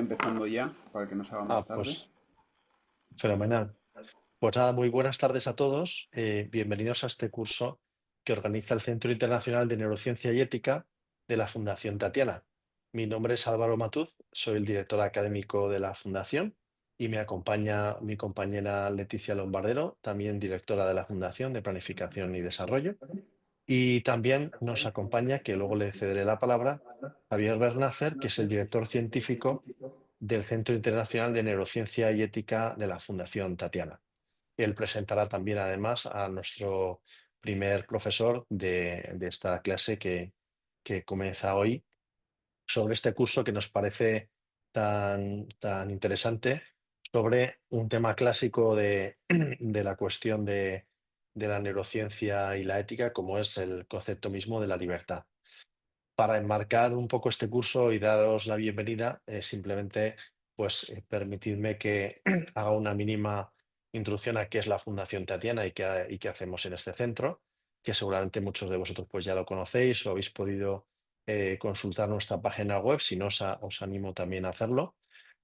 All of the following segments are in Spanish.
Empezando ya, para que no se haga más tarde. Pues fenomenal. Pues nada, muy buenas tardes a todos. Bienvenidos a este curso que organiza el Centro Internacional de Neurociencia y Ética de la Fundación Tatiana. Mi nombre es Álvaro Matuz, soy el director académico de la Fundación y me acompaña mi compañera Leticia Lombardero, también directora de la Fundación de Planificación y Desarrollo. Y también nos acompaña, que luego le cederé la palabra, Javier Bernácer, que es el director científico del Centro Internacional de Neurociencia y Ética de la Fundación Tatiana. Él presentará también, además, a nuestro primer profesor de esta clase que comienza hoy sobre este curso que nos parece tan interesante, sobre un tema clásico de la cuestión de la neurociencia y la ética, como es el concepto mismo de la libertad. Para enmarcar un poco este curso y daros la bienvenida, simplemente permitidme que haga una mínima introducción a qué es la Fundación Tatiana y qué hacemos en este centro, que seguramente muchos de vosotros pues ya lo conocéis o habéis podido consultar nuestra página web. Si no, os animo también a hacerlo.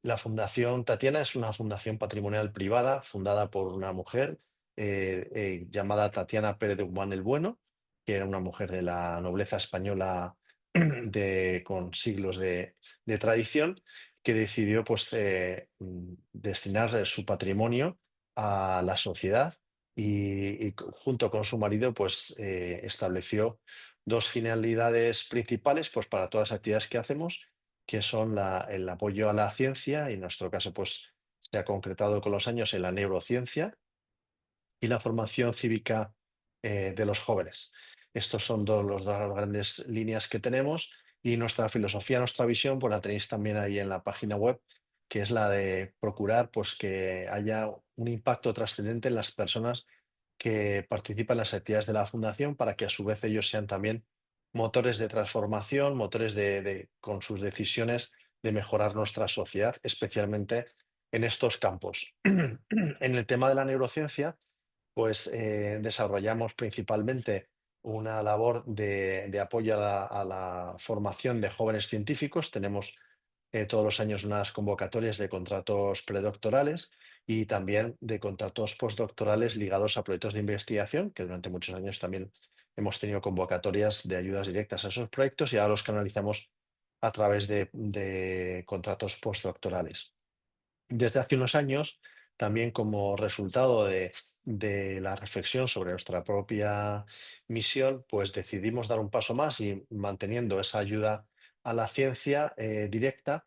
La Fundación Tatiana es una fundación patrimonial privada fundada por una mujer llamada Tatiana Pérez de Guzmán el Bueno, que era una mujer de la nobleza española con siglos de tradición, que decidió destinar su patrimonio a la sociedad y junto con su marido estableció dos finalidades principales para todas las actividades que hacemos, que son el apoyo a la ciencia, y en nuestro caso se ha concretado con los años en la neurociencia, y la formación cívica de los jóvenes. Estos son las dos grandes líneas que tenemos, y nuestra filosofía, nuestra visión, pues la tenéis también ahí en la página web, que es la de procurar que haya un impacto trascendente en las personas que participan en las actividades de la Fundación, para que a su vez ellos sean también motores de transformación, motores con sus decisiones, de mejorar nuestra sociedad, especialmente en estos campos. En el tema de la neurociencia, desarrollamos principalmente una labor de apoyo a la formación de jóvenes científicos. Tenemos todos los años unas convocatorias de contratos predoctorales y también de contratos postdoctorales ligados a proyectos de investigación, que durante muchos años también hemos tenido convocatorias de ayudas directas a esos proyectos, y ahora los canalizamos a través de contratos postdoctorales. Desde hace unos años, también como resultado de la reflexión sobre nuestra propia misión, pues decidimos dar un paso más, y manteniendo esa ayuda a la ciencia directa,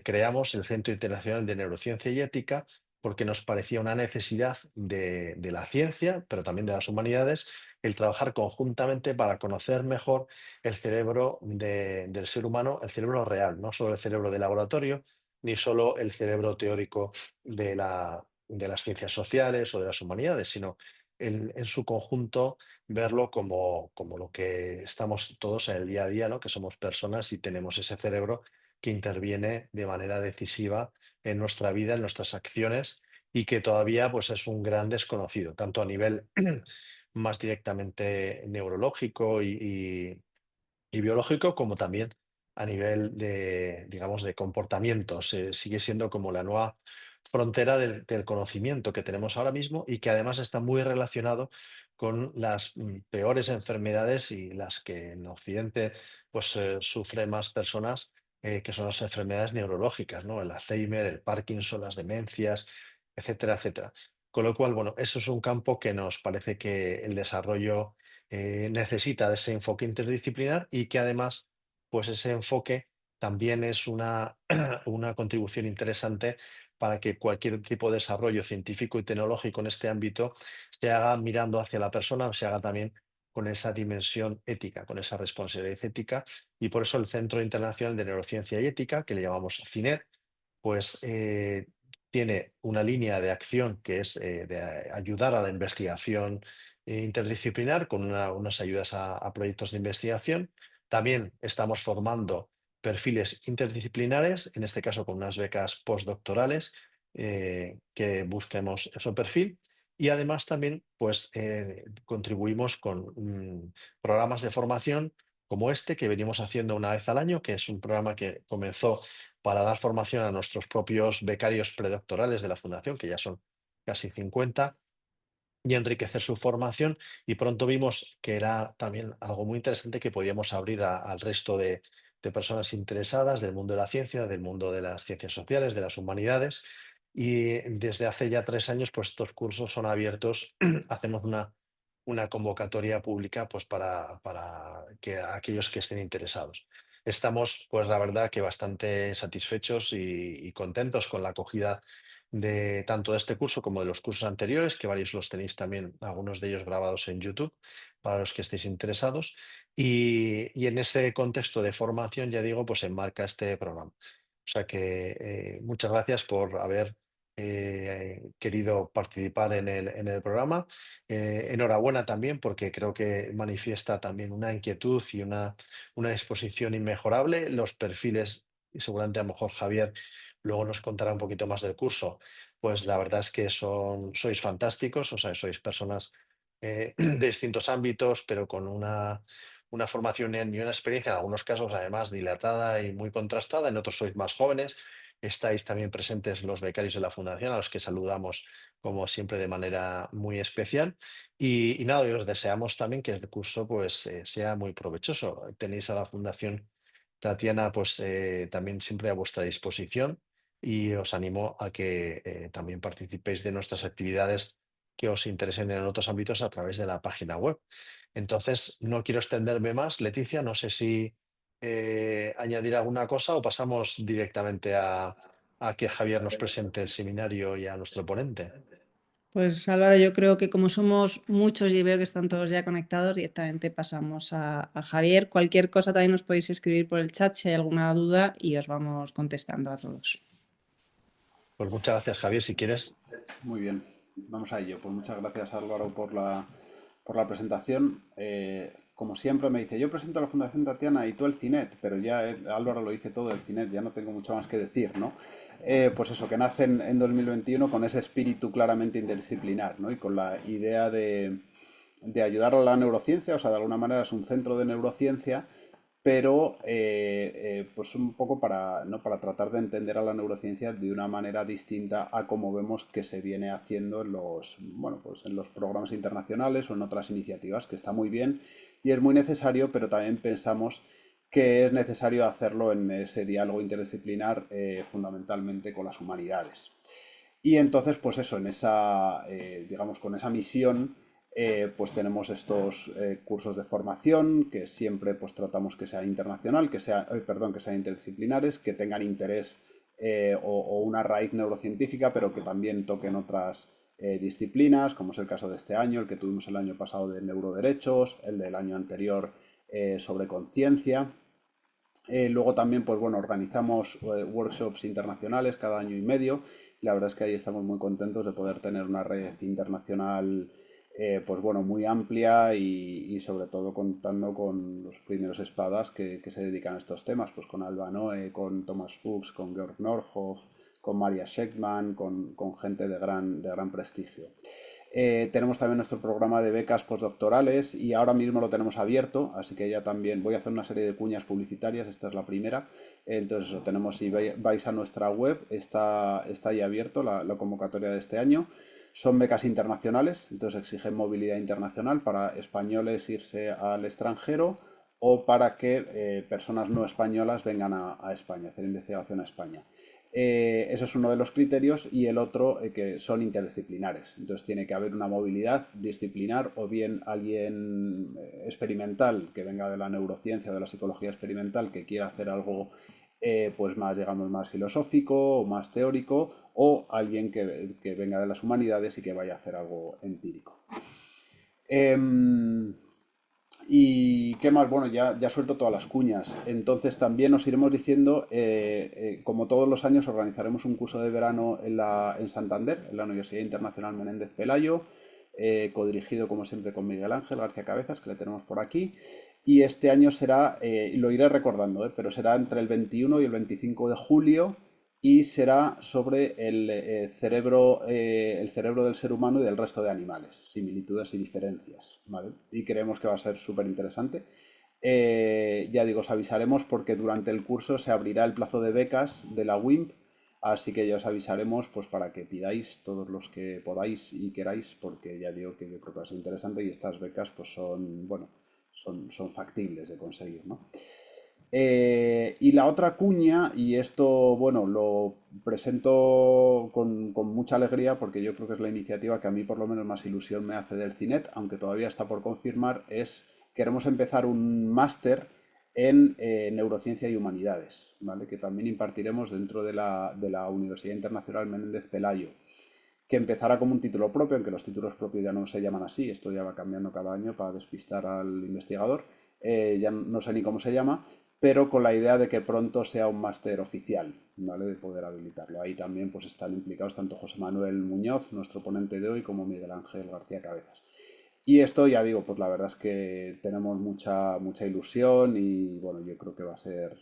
creamos el Centro Internacional de Neurociencia y Ética, porque nos parecía una necesidad de la ciencia, pero también de las humanidades, el trabajar conjuntamente para conocer mejor el cerebro del ser humano, el cerebro real, no solo el cerebro de laboratorio, ni solo el cerebro teórico de las ciencias sociales o de las humanidades, sino en su conjunto, verlo como lo que estamos todos en el día a día, ¿no? Que somos personas y tenemos ese cerebro que interviene de manera decisiva en nuestra vida, en nuestras acciones, y que todavía es un gran desconocido, tanto a nivel más directamente neurológico y biológico, como también a nivel digamos, de comportamiento. Sigue siendo como la nueva frontera del conocimiento que tenemos ahora mismo, y que además está muy relacionado con las peores enfermedades, y las que en Occidente sufren más personas, que son las enfermedades neurológicas, ¿no? El Alzheimer, el Parkinson, las demencias, etcétera, etcétera. Con lo cual, bueno, eso es un campo que nos parece que el desarrollo necesita de ese enfoque interdisciplinar, y que además, ese enfoque también es una contribución interesante para que cualquier tipo de desarrollo científico y tecnológico en este ámbito se haga mirando hacia la persona, o se haga también con esa dimensión ética, con esa responsabilidad ética. Y por eso el Centro Internacional de Neurociencia y Ética, que le llamamos CINET, pues eh, tiene una línea de acción que es de ayudar a la investigación interdisciplinar, con unas ayudas a proyectos de investigación. También estamos formando perfiles interdisciplinares, en este caso con unas becas postdoctorales que busquemos ese perfil. Y además también contribuimos con programas de formación como este, que venimos haciendo una vez al año, que es un programa que comenzó para dar formación a nuestros propios becarios predoctorales de la Fundación, que ya son casi 50, y enriquecer su formación. Y pronto vimos que era también algo muy interesante que podíamos abrir al resto de personas interesadas del mundo de la ciencia, del mundo de las ciencias sociales, de las humanidades. Y desde hace ya 3 años, pues estos cursos son abiertos. Hacemos una convocatoria pública pues para que aquellos que estén interesados. Estamos, pues la verdad, que bastante satisfechos y contentos con la acogida de tanto de este curso como de los cursos anteriores, que varios los tenéis también, algunos de ellos grabados en YouTube, para los que estéis interesados. Y en ese contexto de formación, ya digo, pues se enmarca este programa. O sea que muchas gracias por haber querido participar en el programa. Enhorabuena también, porque creo que manifiesta también una inquietud y una disposición inmejorable. Los perfiles, y seguramente a lo mejor Javier luego nos contará un poquito más del curso, pues la verdad es que sois fantásticos, o sea, sois personas de distintos ámbitos, pero con una formación y una experiencia, en algunos casos además dilatada y muy contrastada, en otros sois más jóvenes. Estáis también presentes los becarios de la Fundación, a los que saludamos como siempre de manera muy especial. Y nada, y os deseamos también que el curso pues sea muy provechoso. Tenéis a la Fundación Tatiana pues también siempre a vuestra disposición y os animo a que también participéis de nuestras actividades que os interesen en otros ámbitos a través de la página web. Entonces, no quiero extenderme más. Leticia, no sé si añadir alguna cosa o pasamos directamente a que Javier nos presente el seminario y a nuestro ponente. Pues Álvaro, yo creo que como somos muchos y veo que están todos ya conectados, directamente pasamos a Javier. Cualquier cosa también nos podéis escribir por el chat si hay alguna duda y os vamos contestando a todos. Pues muchas gracias, Javier. Si quieres, Muy bien, vamos a ello. Pues muchas gracias Álvaro por la presentación. Como siempre me dice, yo presento a la Fundación Tatiana y tú el CINET, pero ya Álvaro lo dice todo el CINET, ya no tengo mucho más que decir, ¿no? Pues eso, que nace en 2021 con ese espíritu claramente interdisciplinar, ¿no? Y con la idea de ayudar a la neurociencia, o sea, de alguna manera es un centro de neurociencia, pero pues un poco para, ¿no? Para tratar de entender a la neurociencia de una manera distinta a como vemos que se viene haciendo en los, bueno, pues en los programas internacionales o en otras iniciativas, que está muy bien y es muy necesario, pero también pensamos que es necesario hacerlo en ese diálogo interdisciplinar fundamentalmente con las humanidades. Y entonces, pues eso, en esa, digamos, con esa misión, pues tenemos estos cursos de formación que siempre pues tratamos que sea internacional, que sea, perdón, que sean interdisciplinares, que tengan interés o una raíz neurocientífica, pero que también toquen otras disciplinas, como es el caso de este año, el que tuvimos el año pasado de neuroderechos, el del año anterior sobre conciencia. Luego también, pues bueno, organizamos workshops internacionales cada año y medio. La verdad es que ahí estamos muy contentos de poder tener una red internacional, pues bueno, muy amplia y sobre todo contando con los primeros espadas que se dedican a estos temas, pues con Alba Noe, con Thomas Fuchs, con Georg Norhoff, con Maria Scheckman, con gente de gran prestigio. Tenemos también nuestro programa de becas postdoctorales y ahora mismo lo tenemos abierto, así que ya también voy a hacer una serie de cuñas publicitarias, esta es la primera. Entonces eso, tenemos, si vais a nuestra web, está ahí abierto la convocatoria de este año. Son becas internacionales, entonces exigen movilidad internacional para españoles irse al extranjero o para que personas no españolas vengan a España, hacer investigación a España. Eso es uno de los criterios y el otro que son interdisciplinares. Entonces tiene que haber una movilidad disciplinar o bien alguien experimental que venga de la neurociencia, de la psicología experimental, que quiera hacer algo pues más, digamos, más filosófico o más teórico o alguien que venga de las humanidades y que vaya a hacer algo empírico. ¿Y qué más? Bueno, ya suelto todas las cuñas. Entonces también nos iremos diciendo, como todos los años, organizaremos un curso de verano en Santander, en la Universidad Internacional Menéndez Pelayo, codirigido como siempre con Miguel Ángel García Cabezas, que le tenemos por aquí. Y este año será, lo iré recordando, pero será entre el 21 y el 25 de julio y será sobre el cerebro del ser humano y del resto de animales, similitudes y diferencias, ¿vale? Y creemos que va a ser súper interesante. Ya digo, os avisaremos porque durante el curso se abrirá el plazo de becas de la WIMP, así que ya os avisaremos pues para que pidáis todos los que podáis y queráis, porque ya digo que yo creo que va a ser interesante y estas becas pues son, bueno, son factibles de conseguir, ¿no? Y la otra cuña, y esto, bueno, lo presento con mucha alegría porque yo creo que es la iniciativa que a mí por lo menos más ilusión me hace del CINET, aunque todavía está por confirmar, es queremos empezar un máster en neurociencia y humanidades, ¿vale? Que también impartiremos dentro de la Universidad Internacional Menéndez Pelayo, que empezará como un título propio, aunque los títulos propios ya no se llaman así, esto ya va cambiando cada año para despistar al investigador, ya no sé ni cómo se llama, pero con la idea de que pronto sea un máster oficial, ¿vale? De poder habilitarlo. Ahí también pues están implicados tanto José Manuel Muñoz, nuestro ponente de hoy, como Miguel Ángel García Cabezas. Y esto ya digo, pues la verdad es que tenemos mucha ilusión y bueno, yo creo que va a ser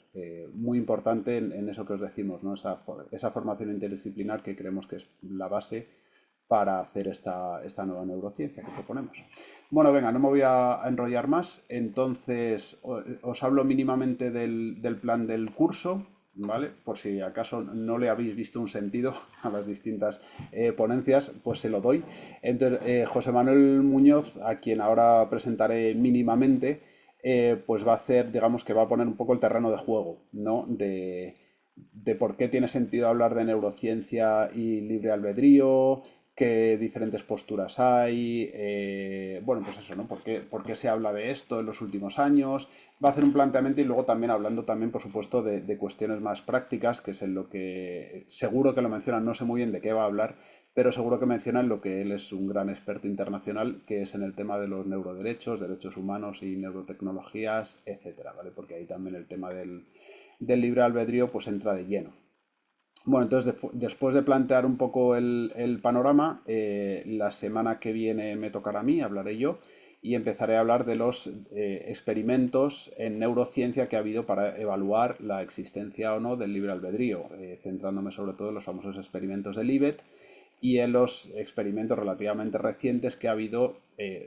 muy importante en eso que os decimos, ¿no? Esa formación interdisciplinar que creemos que es la base para hacer esta nueva neurociencia que proponemos. Bueno, venga, no me voy a enrollar más, entonces os hablo mínimamente del plan del curso, ¿vale? Por si acaso no le habéis visto un sentido a las distintas ponencias, pues se lo doy. Entonces, José Manuel Muñoz, a quien ahora presentaré mínimamente, pues va a hacer, digamos que va a poner un poco el terreno de juego, ¿no? De por qué tiene sentido hablar de neurociencia y libre albedrío, qué diferentes posturas hay, bueno, pues eso, ¿no? ¿Por qué se habla de esto en los últimos años? Va a hacer un planteamiento y luego también hablando también, por supuesto, de cuestiones más prácticas, que es en lo que seguro que lo mencionan, no sé muy bien de qué va a hablar, pero seguro que mencionan lo que él es un gran experto internacional, que es en el tema de los neuroderechos, derechos humanos y neurotecnologías, etcétera, ¿vale? Porque ahí también el tema del libre albedrío pues entra de lleno. Bueno, entonces después de plantear un poco el panorama, la semana que viene me tocará a mí, hablaré yo, y empezaré a hablar de los experimentos en neurociencia que ha habido para evaluar la existencia o no del libre albedrío, centrándome sobre todo en los famosos experimentos de Libet y en los experimentos relativamente recientes que ha habido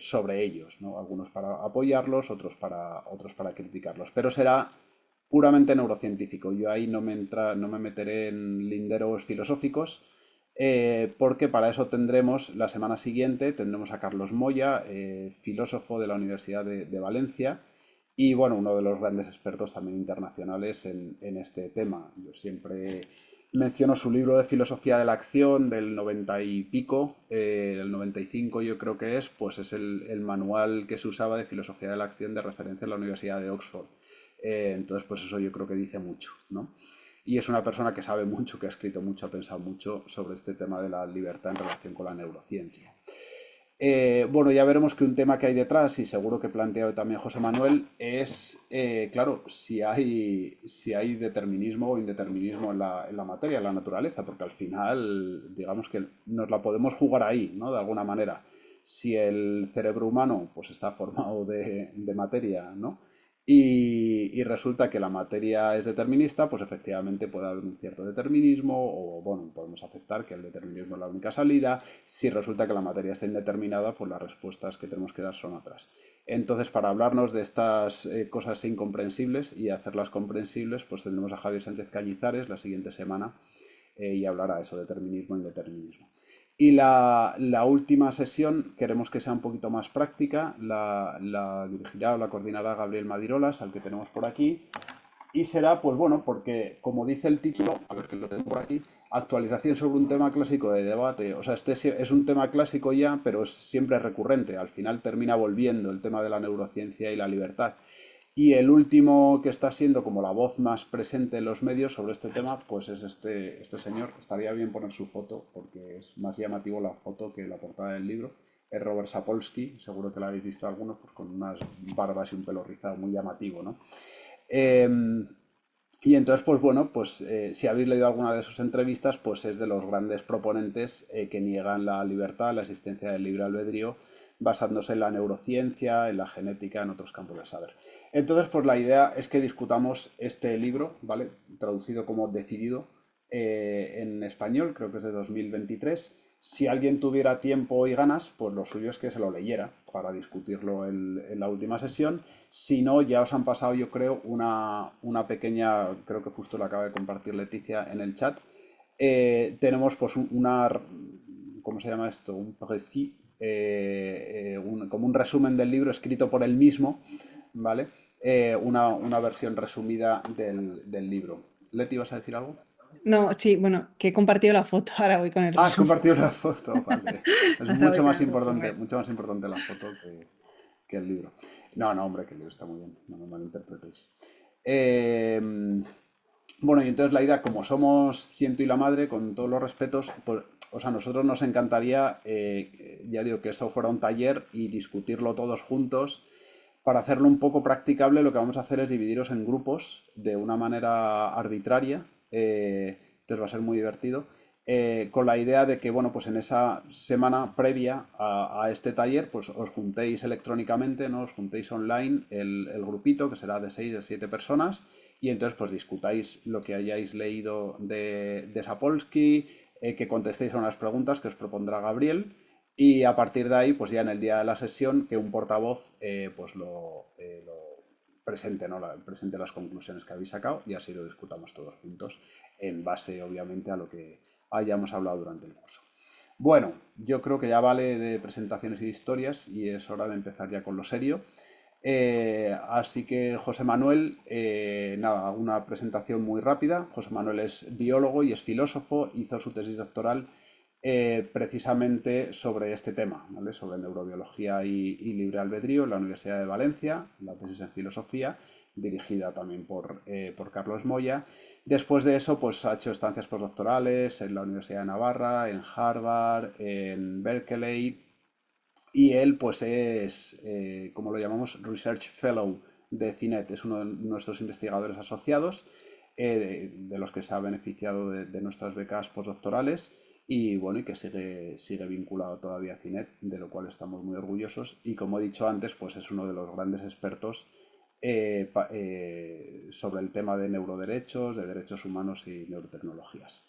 sobre ellos, ¿no? Algunos para apoyarlos, otros para criticarlos. Pero será puramente neurocientífico. Yo ahí no me meteré en linderos filosóficos, porque para eso tendremos la semana siguiente, tendremos a Carlos Moya, filósofo de la Universidad de Valencia, y bueno, uno de los grandes expertos también internacionales en este tema. Yo siempre menciono su libro de Filosofía de la Acción del 90 y pico, el 95 yo creo que es, pues es el manual que se usaba de Filosofía de la Acción de referencia en la Universidad de Oxford. Entonces, pues eso yo creo que dice mucho, ¿no? Y es una persona que sabe mucho, que ha escrito mucho, ha pensado mucho sobre este tema de la libertad en relación con la neurociencia. Bueno, ya veremos que un tema que hay detrás, y seguro que plantea también José Manuel, es, claro, si hay determinismo o indeterminismo en la materia, en la naturaleza, porque al final, digamos que nos la podemos jugar ahí, ¿no? De alguna manera. Si el cerebro humano pues está formado de materia, ¿no? Y resulta que la materia es determinista, pues efectivamente puede haber un cierto determinismo, o bueno, podemos aceptar que el determinismo es la única salida. Si resulta que la materia está indeterminada, pues las respuestas que tenemos que dar son otras. Entonces, para hablarnos de estas cosas incomprensibles y hacerlas comprensibles, pues tendremos a Javier Sánchez Cañizares la siguiente semana y hablará eso, determinismo e indeterminismo. Y la última sesión queremos que sea un poquito más práctica, la dirigirá o la coordinará Gabriel Madirolas, al que tenemos por aquí, y será, pues bueno, porque como dice el título, a ver que lo tengo por aquí, actualización sobre un tema clásico de debate. O sea, este es un tema clásico ya, pero es siempre recurrente. Al final termina volviendo el tema de la neurociencia y la libertad. Y el último que está siendo como la voz más presente en los medios sobre este tema, pues es este señor. Estaría bien poner su foto, porque es más llamativo la foto que la portada del libro. Es Robert Sapolsky, seguro que lo habéis visto algunos, pues con unas barbas y un pelo rizado muy llamativo, ¿no? Eh, y entonces, pues bueno, pues si habéis leído alguna de sus entrevistas, pues es de los grandes proponentes que niegan la libertad, la existencia del libre albedrío, basándose en la neurociencia, en la genética, en otros campos del saber. Entonces, pues la idea es que discutamos este libro, ¿vale? Traducido como Decidido, en español, creo que es de 2023. Si alguien tuviera tiempo y ganas, pues lo suyo es que se lo leyera para discutirlo en la última sesión. Si no, ya os han pasado, yo creo, una pequeña, creo que justo lo acaba de compartir Leticia en el chat. Tenemos pues ¿cómo se llama esto? Un récit, como un resumen del libro escrito por él mismo, ¿vale? Una versión resumida del libro. Leti, ¿vas a decir algo? No, sí, bueno, que he compartido la foto, ahora voy con el Ah, has resumen. compartido la foto, vale. Es Ahora voy con el resumen. mucho más importante la foto que el libro. No, no, hombre, que el libro está muy bien, no me malinterpretéis. Eh, bueno, y entonces la idea, como somos ciento y la madre, con todos los respetos, pues, o sea, a nosotros nos encantaría, ya digo, que eso fuera un taller y discutirlo todos juntos. Para hacerlo un poco practicable, lo que vamos a hacer es dividiros en grupos de una manera arbitraria. Entonces va a ser muy divertido. Con la idea de que, bueno, pues en esa semana previa a este taller, pues os juntéis electrónicamente, ¿no? Os juntéis online el grupito, que será de 6 de 7 personas, y entonces pues discutáis lo que hayáis leído de Sapolsky, que contestéis a unas preguntas que os propondrá Gabriel, y a partir de ahí, pues ya en el día de la sesión, que un portavoz pues lo presente, ¿no? Presente las conclusiones que habéis sacado y así lo discutamos todos juntos, en base, obviamente, a lo que hayamos hablado durante el curso. Bueno, yo creo que ya vale de presentaciones y de historias y es hora de empezar ya con lo serio. Así que José Manuel, nada, una presentación muy rápida. José Manuel es biólogo y es filósofo, hizo su tesis doctoral precisamente sobre este tema, ¿vale? Sobre neurobiología y libre albedrío en la Universidad de Valencia, la tesis en filosofía, dirigida también por Carlos Moya. Después de eso, pues ha hecho estancias postdoctorales en la Universidad de Navarra, en Harvard, en Berkeley, y él pues es, como lo llamamos, Research Fellow de CINET, es uno de nuestros investigadores asociados, de los que se ha beneficiado de nuestras becas postdoctorales y bueno, y que sigue vinculado todavía a CINET, de lo cual estamos muy orgullosos y como he dicho antes, pues es uno de los grandes expertos sobre el tema de neuroderechos, de derechos humanos y neurotecnologías.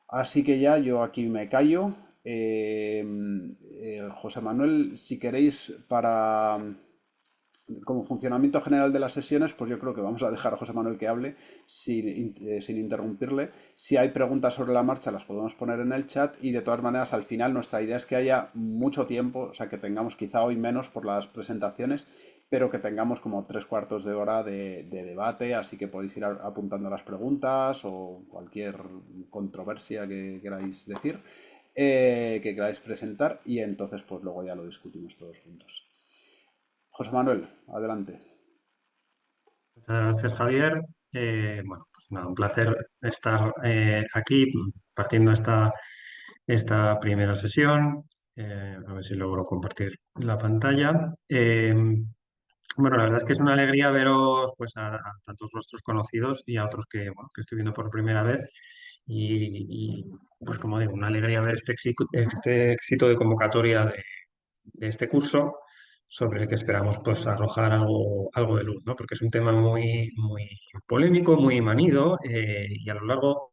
Así que ya yo aquí me callo. José Manuel, si queréis, como funcionamiento general de las sesiones, pues yo creo que vamos a dejar a José Manuel que hable sin interrumpirle. Si hay preguntas sobre la marcha, las podemos poner en el chat y de todas maneras al final nuestra idea es que haya mucho tiempo, o sea que tengamos quizá hoy menos por las presentaciones, pero que tengamos como 3 cuartos de hora de debate, así que podéis ir apuntando las preguntas o cualquier controversia que queráis decir, que queráis presentar y entonces pues luego ya lo discutimos todos juntos. José Manuel, adelante. Muchas gracias, Javier. Bueno, pues nada, un placer estar aquí partiendo esta primera sesión. A ver si logro compartir la pantalla. Bueno, la verdad es que es una alegría veros pues, a tantos rostros conocidos y a otros bueno, que estoy viendo por primera vez. Pues como digo, una alegría ver este éxito de convocatoria de este curso sobre el que esperamos pues arrojar algo de luz, ¿no? Porque es un tema muy polémico, muy manido y a lo largo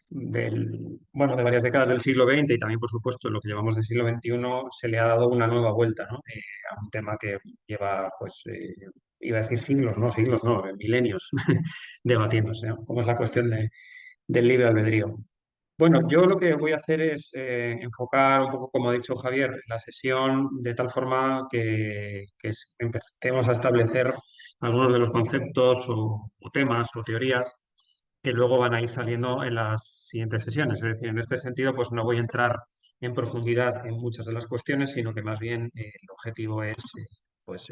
bueno, de varias décadas del siglo XX y también, por supuesto, lo que llevamos del siglo XXI, se le ha dado una nueva vuelta, ¿no? A un tema que lleva, pues, iba a decir siglos no, milenios debatiéndose, ¿no? Como es la cuestión del libre albedrío. Bueno, yo lo que voy a hacer es enfocar un poco, como ha dicho Javier, la sesión de tal forma que empecemos a establecer algunos de los conceptos o temas o teorías que luego van a ir saliendo en las siguientes sesiones. Es decir, en este sentido, pues no voy a entrar en profundidad en muchas de las cuestiones, sino que más bien el objetivo es, pues,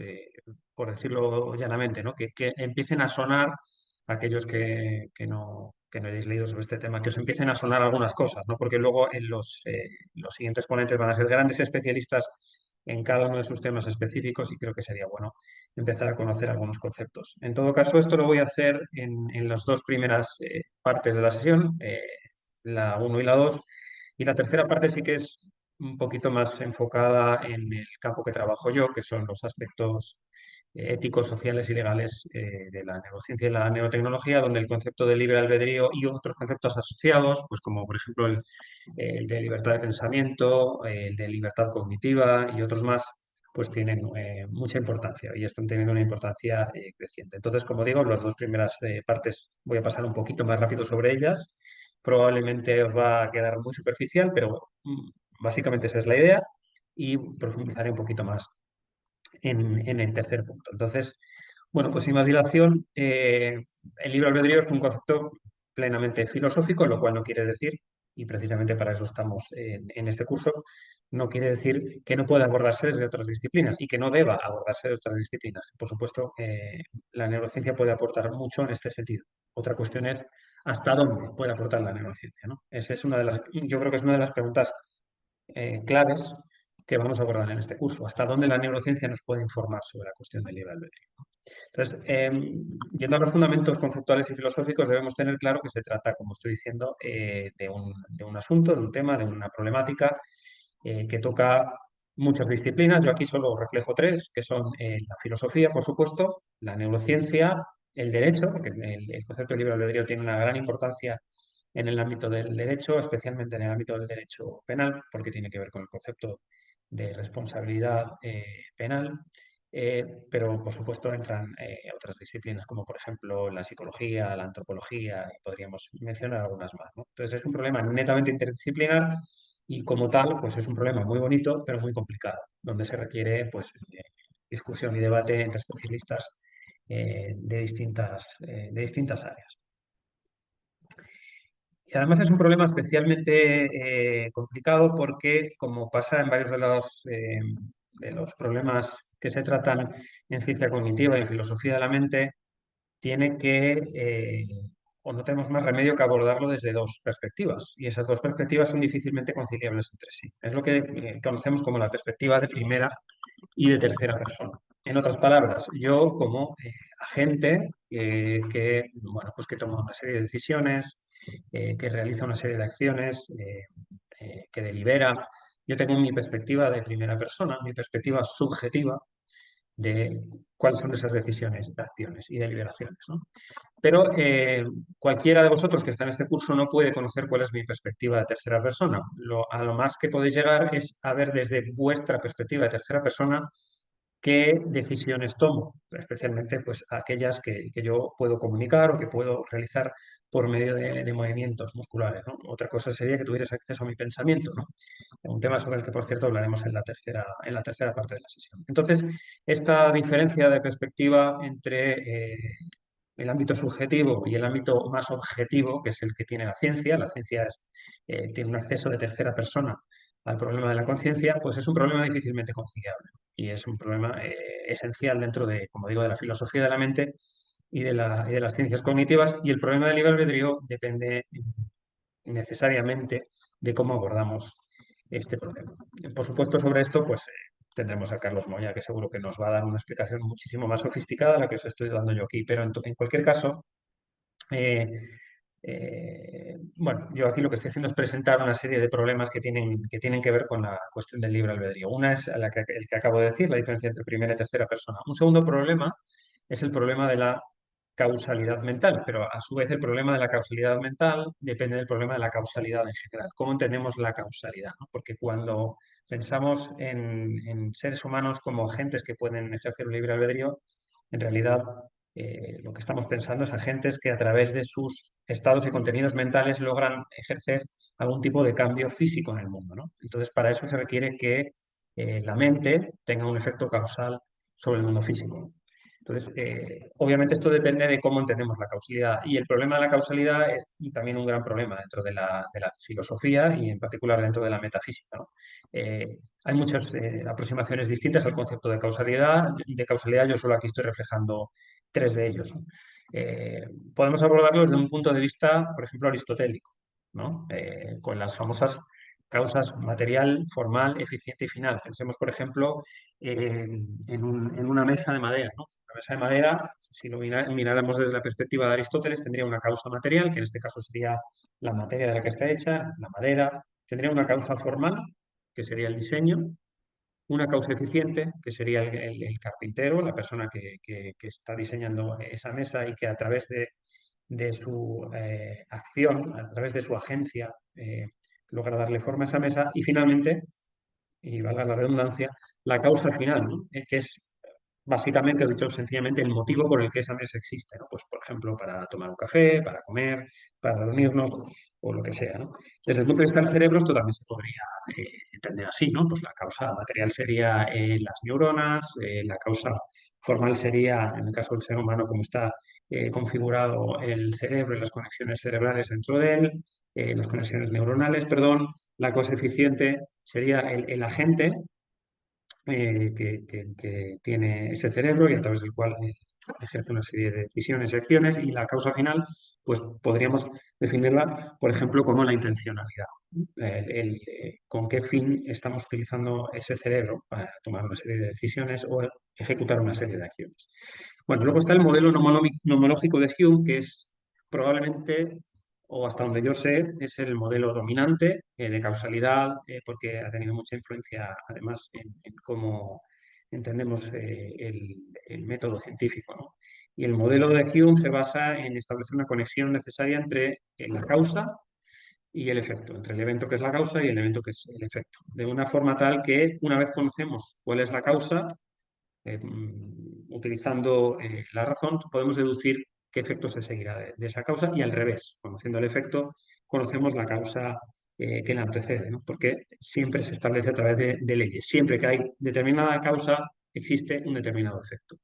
por decirlo llanamente, ¿no? Que empiecen a sonar aquellos que no hayáis leído sobre este tema, que os empiecen a sonar algunas cosas, ¿no? Porque luego en los siguientes ponentes van a ser grandes especialistas en cada uno de sus temas específicos y creo que sería bueno empezar a conocer algunos conceptos. En todo caso, esto lo voy a hacer en las dos primeras partes de la sesión, la 1 y la 2, y la tercera parte sí que es un poquito más enfocada en el campo que trabajo yo, que son los aspectos éticos, sociales y legales de la neurociencia y la neurotecnología, donde el concepto de libre albedrío y otros conceptos asociados, pues como por ejemplo el de libertad de pensamiento, el de libertad cognitiva y otros más, pues tienen mucha importancia y están teniendo una importancia creciente. Entonces, como digo, las dos primeras partes voy a pasar un poquito más rápido sobre ellas. Probablemente os va a quedar muy superficial, pero básicamente esa es la idea y profundizaré un poquito más en el tercer punto. Entonces, bueno, pues sin más dilación, el libre albedrío es un concepto plenamente filosófico, lo cual no quiere decir, y precisamente para eso estamos en este curso, no quiere decir que no pueda abordarse desde otras disciplinas y que no deba abordarse de otras disciplinas. Por supuesto, la neurociencia puede aportar mucho en este sentido. Otra cuestión es hasta dónde puede aportar la neurociencia, ¿no? Esa es una de las, yo creo que es una de las preguntas claves que vamos a abordar en este curso. ¿Hasta dónde la neurociencia nos puede informar sobre la cuestión del libre albedrío? Entonces, yendo a los fundamentos conceptuales y filosóficos, debemos tener claro que se trata, como estoy diciendo, de un asunto, de un tema, de una problemática que toca muchas disciplinas. Yo aquí solo reflejo tres, que son la filosofía, por supuesto, la neurociencia, el derecho, porque el concepto de libre albedrío tiene una gran importancia en el ámbito del derecho, especialmente en el ámbito del derecho penal, porque tiene que ver con el concepto de responsabilidad penal. Pero por supuesto entran otras disciplinas como por ejemplo la psicología, la antropología, y podríamos mencionar algunas más, ¿no? Entonces es un problema netamente interdisciplinar y como tal pues es un problema muy bonito pero muy complicado, donde se requiere pues discusión y debate entre especialistas de distintas áreas. Y además es un problema especialmente complicado porque, como pasa en varios de los problemas que se tratan en ciencia cognitiva y en filosofía de la mente, tiene o no tenemos más remedio que abordarlo desde dos perspectivas. Y esas dos perspectivas son difícilmente conciliables entre sí. Es lo que conocemos como la perspectiva de primera y de tercera persona. En otras palabras, yo como agente bueno, pues que toma una serie de decisiones, que realiza una serie de acciones, que delibera, yo tengo mi perspectiva de primera persona, mi perspectiva subjetiva de cuáles son esas decisiones, acciones y deliberaciones, ¿no? Pero cualquiera de vosotros que está en este curso no puede conocer cuál es mi perspectiva de tercera persona. A lo más que podéis llegar es a ver desde vuestra perspectiva de tercera persona qué decisiones tomo, especialmente pues aquellas que yo puedo comunicar o que puedo realizar por medio de movimientos musculares, ¿no? Otra cosa sería que tuvieras acceso a mi pensamiento, ¿no? Un tema sobre el que, por cierto, hablaremos en la tercera parte de la sesión. Entonces, esta diferencia de perspectiva entre el ámbito subjetivo y el ámbito más objetivo, que es el que tiene la ciencia tiene un acceso de tercera persona al problema de la conciencia, pues es un problema difícilmente conciliable y es un problema esencial dentro de, como digo, de la filosofía de la mente y de las ciencias cognitivas, y el problema del libre albedrío depende necesariamente de cómo abordamos este problema. Por supuesto, sobre esto, pues tendremos a Carlos Moya, que seguro que nos va a dar una explicación muchísimo más sofisticada a la que os estoy dando yo aquí, pero en cualquier caso, bueno, yo aquí lo que estoy haciendo es presentar una serie de problemas que tienen que ver con la cuestión del libre albedrío. Una es el que acabo de decir, la diferencia entre primera y tercera persona. Un segundo problema es el problema de la causalidad mental, pero a su vez el problema de la causalidad mental depende del problema de la causalidad en general. ¿Cómo entendemos la causalidad, ¿no? Porque cuando pensamos en seres humanos como agentes que pueden ejercer un libre albedrío, en realidad lo que estamos pensando es agentes que a través de sus estados y contenidos mentales logran ejercer algún tipo de cambio físico en el mundo, ¿no? Entonces, para eso se requiere que la mente tenga un efecto causal sobre el mundo físico. Entonces, obviamente esto depende de cómo entendemos la causalidad. Y el problema de la causalidad es también un gran problema dentro de la filosofía y en particular dentro de la metafísica, ¿no? Hay muchas aproximaciones distintas al concepto de causalidad. Yo solo aquí estoy reflejando tres de ellos, ¿no? Podemos abordarlos desde un punto de vista, por ejemplo, aristotélico, ¿no? Con las famosas causas material, formal, eficiente y final. Pensemos, por ejemplo, en una mesa de madera, ¿no? La mesa de madera, si lo miráramos desde la perspectiva de Aristóteles, tendría una causa material, que en este caso sería la materia de la que está hecha, la madera. Tendría una causa formal, que sería el diseño, una causa eficiente, que sería el carpintero, la persona que está diseñando esa mesa y que a través de su acción, a través de su agencia, logra darle forma a esa mesa. Y finalmente, y valga la redundancia, la causa final, ¿no? Que es básicamente, o dicho sencillamente, el motivo por el que esa mesa existe, ¿no? Pues, por ejemplo, para tomar un café, para comer, para reunirnos o lo que sea, ¿no? Desde el punto de vista del cerebro, esto también se podría entender así, ¿no? Pues la causa material sería las neuronas, la causa formal sería, en el caso del ser humano, cómo está configurado el cerebro y las conexiones cerebrales dentro de él, las conexiones neuronales, perdón. La causa eficiente sería el agente que tiene ese cerebro y a través del cual ejerce una serie de decisiones y acciones, y la causa final, pues podríamos definirla, por ejemplo, como la intencionalidad. Con qué fin estamos utilizando ese cerebro para tomar una serie de decisiones o ejecutar una serie de acciones. Bueno, luego está el modelo nomológico de Hume, que es probablemente, o hasta donde yo sé, es el modelo dominante de causalidad, porque ha tenido mucha influencia, además, en cómo entendemos el método científico, ¿no? Y el modelo de Hume se basa en establecer una conexión necesaria entre la causa y el efecto, entre el evento que es la causa y el evento que es el efecto, de una forma tal que una vez conocemos cuál es la causa, utilizando la razón, podemos deducir qué efecto se seguirá de esa causa, y al revés, conociendo el efecto, conocemos la causa que la antecede, ¿no? Porque siempre se establece a través de leyes. Siempre que hay determinada causa, existe un determinado efecto.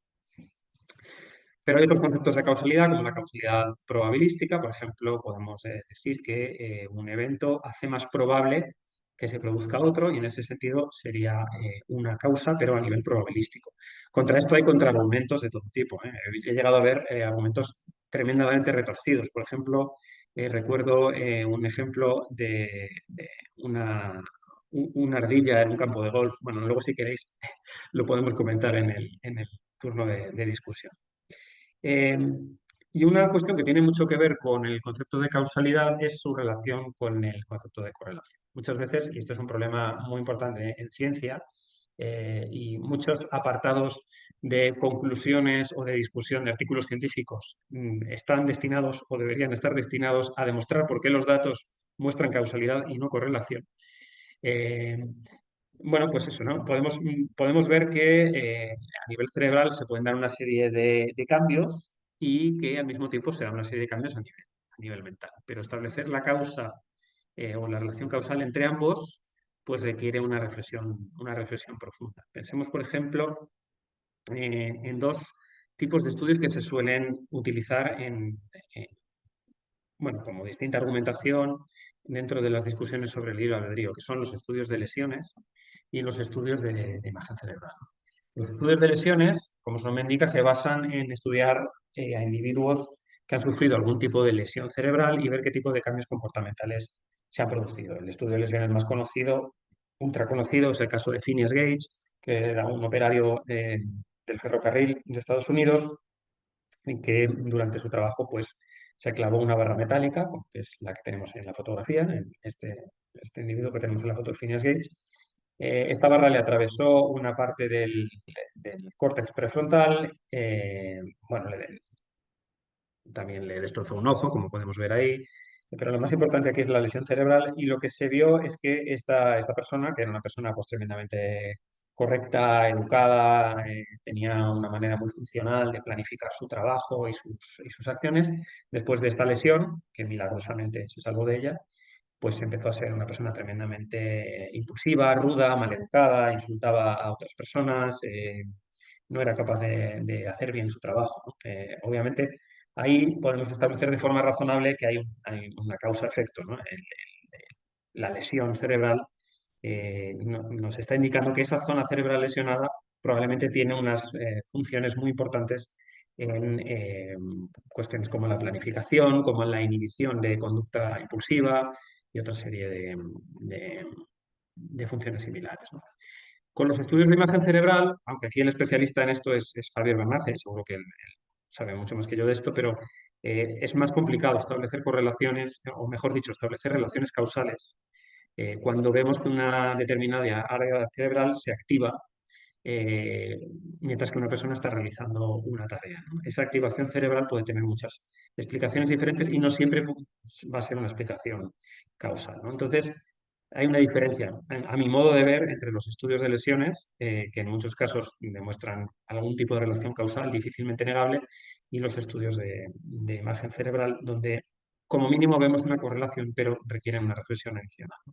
Pero hay otros conceptos de causalidad, como la causalidad probabilística. Por ejemplo, podemos decir que un evento hace más probable que se produzca otro, y en ese sentido sería una causa, pero a nivel probabilístico. Contra esto hay contraargumentos de todo tipo, ¿eh? He llegado a ver argumentos tremendamente retorcidos. Por ejemplo, recuerdo un ejemplo de una ardilla en un campo de golf. Bueno, luego si queréis lo podemos comentar en el turno de discusión. Eh, y una cuestión que tiene mucho que ver con el concepto de causalidad es su relación con el concepto de correlación. Muchas veces, y esto es un problema muy importante en ciencia, y muchos apartados de conclusiones o de discusión de artículos científicos están destinados o deberían estar destinados a demostrar por qué los datos muestran causalidad y no correlación. Bueno, pues eso, ¿no? Podemos ver que a nivel cerebral se pueden dar una serie de cambios, y que al mismo tiempo se dan una serie de cambios a nivel mental. Pero establecer la causa o la relación causal entre ambos, pues requiere una reflexión profunda. Pensemos, por ejemplo, en dos tipos de estudios que se suelen utilizar bueno, como distinta argumentación dentro de las discusiones sobre el libre albedrío, que son los estudios de lesiones y los estudios de imagen cerebral. Los estudios de lesiones, como su nombre indica, se basan en estudiar a individuos que han sufrido algún tipo de lesión cerebral y ver qué tipo de cambios comportamentales se han producido. El estudio de lesiones más conocido, ultra conocido, es el caso de Phineas Gage, que era un operario del ferrocarril de Estados Unidos, en que durante su trabajo pues, se clavó una barra metálica, que es la que tenemos en la fotografía, en este individuo que tenemos en la foto es Phineas Gage. Esta barra le atravesó una parte del córtex prefrontal, bueno, también le destrozó un ojo, como podemos ver ahí, pero lo más importante aquí es la lesión cerebral, y lo que se vio es que esta persona, que era una persona pues, tremendamente correcta, educada, tenía una manera muy funcional de planificar su trabajo y sus acciones, después de esta lesión, que milagrosamente se salvó de ella, pues empezó a ser una persona tremendamente impulsiva, ruda, maleducada, insultaba a otras personas, no era capaz de hacer bien su trabajo, ¿no? Obviamente, ahí podemos establecer de forma razonable que hay una causa-efecto, ¿no? La lesión cerebral nos está indicando que esa zona cerebral lesionada probablemente tiene unas funciones muy importantes en cuestiones como la planificación, como en la inhibición de conducta impulsiva y otra serie de funciones similares, ¿no? Con los estudios de imagen cerebral, aunque aquí el especialista en esto es Javier Bernace, seguro que él sabe mucho más que yo de esto, pero es más complicado establecer correlaciones, o mejor dicho, establecer relaciones causales cuando vemos que una determinada área cerebral se activa mientras que una persona está realizando una tarea, ¿no? Esa activación cerebral puede tener muchas explicaciones diferentes y no siempre va a ser una explicación causal, ¿no? Entonces, hay una diferencia, a mi modo de ver, entre los estudios de lesiones, que en muchos casos demuestran algún tipo de relación causal difícilmente negable, y los estudios de imagen cerebral, donde como mínimo vemos una correlación, pero requieren una reflexión adicional, ¿no?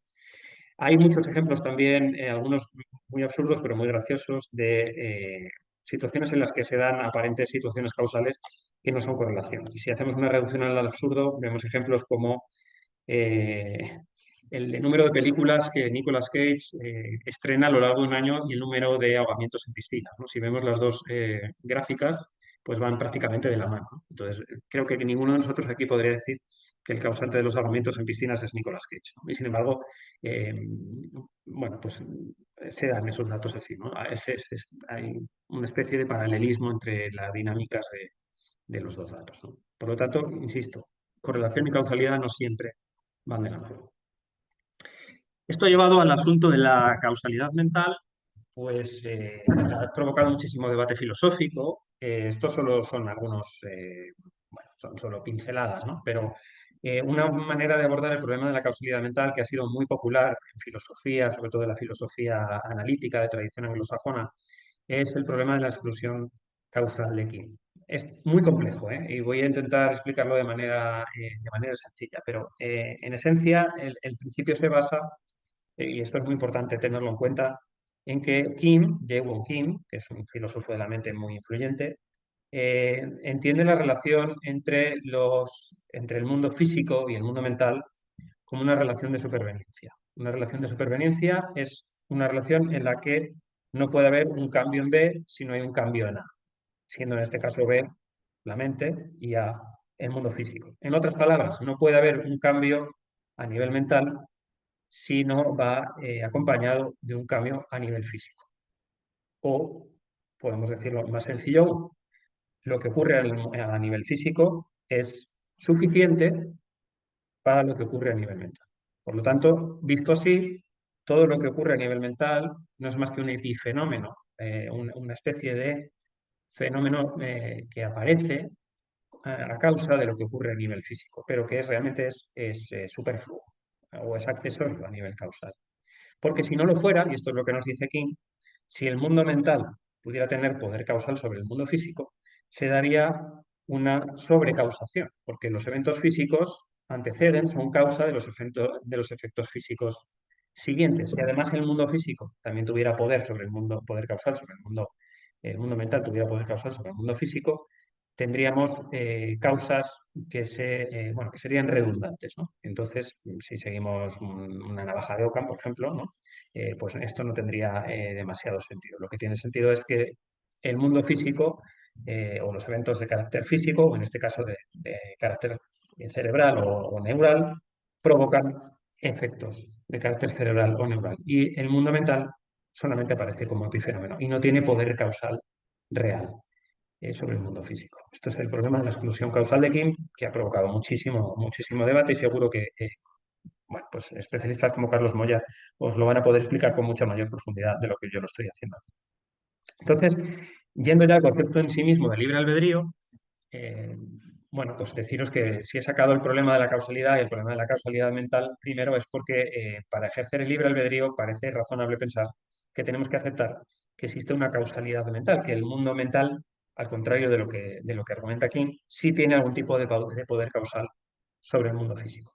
Hay muchos ejemplos también, algunos muy absurdos, pero muy graciosos, de situaciones en las que se dan aparentes situaciones causales que no son correlación. Y si hacemos una reducción al absurdo, vemos ejemplos como eh, el número de películas que Nicolas Cage estrena a lo largo de un año y el número de ahogamientos en piscinas, ¿no? Si vemos las dos gráficas, pues van prácticamente de la mano, ¿no? Entonces, creo que ninguno de nosotros aquí podría decir que el causante de los ahogamientos en piscinas es Nicolas Cage, ¿no? Y sin embargo, eh, bueno, pues se dan esos datos así, ¿no? Hay una especie de paralelismo entre las dinámicas de los dos datos, ¿no? Por lo tanto, insisto, correlación y causalidad no siempre van de la mano. Esto ha llevado al asunto de la causalidad mental, pues ha provocado muchísimo debate filosófico. Estos solo son algunos, bueno, son solo pinceladas, ¿no? Pero una manera de abordar el problema de la causalidad mental que ha sido muy popular en filosofía, sobre todo en la filosofía analítica de tradición anglosajona, es el problema de la exclusión causal de Kim. Es muy complejo, ¿eh? Y voy a intentar explicarlo de manera sencilla, pero en esencia el principio se basa, y esto es muy importante tenerlo en cuenta, en que Kim, Jae-Won Kim, que es un filósofo de la mente muy influyente, entiende la relación entre el mundo físico y el mundo mental como una relación de superveniencia. Una relación de superveniencia es una relación en la que no puede haber un cambio en B si no hay un cambio en A, siendo en este caso B la mente y A el mundo físico. En otras palabras, no puede haber un cambio a nivel mental si no va acompañado de un cambio a nivel físico. O, podemos decirlo más sencillo aún, lo que ocurre a nivel físico es suficiente para lo que ocurre a nivel mental. Por lo tanto, visto así, todo lo que ocurre a nivel mental no es más que un epifenómeno, una especie de fenómeno que aparece a causa de lo que ocurre a nivel físico, pero que realmente es superfluo o es accesorio a nivel causal. Porque si no lo fuera, y esto es lo que nos dice King, si el mundo mental pudiera tener poder causal sobre el mundo físico, se daría una sobrecausación, porque los eventos físicos anteceden, son causa de los efectos físicos siguientes. Y además el mundo físico también tuviera poder sobre el mundo, poder causal sobre el mundo mental tuviera poder causal sobre el mundo físico, tendríamos causas bueno, que serían redundantes, ¿no? Entonces, si seguimos una navaja de Ockham, por ejemplo, ¿no? Pues esto no tendría demasiado sentido. Lo que tiene sentido es que el mundo físico o los eventos de carácter físico, o en este caso de carácter cerebral o neural, provocan efectos de carácter cerebral o neural. Y el mundo mental solamente aparece como epifenómeno y no tiene poder causal real sobre el mundo físico. Esto es el problema de la exclusión causal de Kim, que ha provocado muchísimo debate y seguro que bueno, pues especialistas como Carlos Moya os lo van a poder explicar con mucha mayor profundidad de lo que yo lo estoy haciendo. Entonces, yendo ya al concepto en sí mismo de libre albedrío, bueno, pues deciros que si he sacado el problema de la causalidad y el problema de la causalidad mental, primero es porque para ejercer el libre albedrío parece razonable pensar que tenemos que aceptar que existe una causalidad mental, que el mundo mental, al contrario de lo que argumenta King, sí tiene algún tipo de poder causal sobre el mundo físico.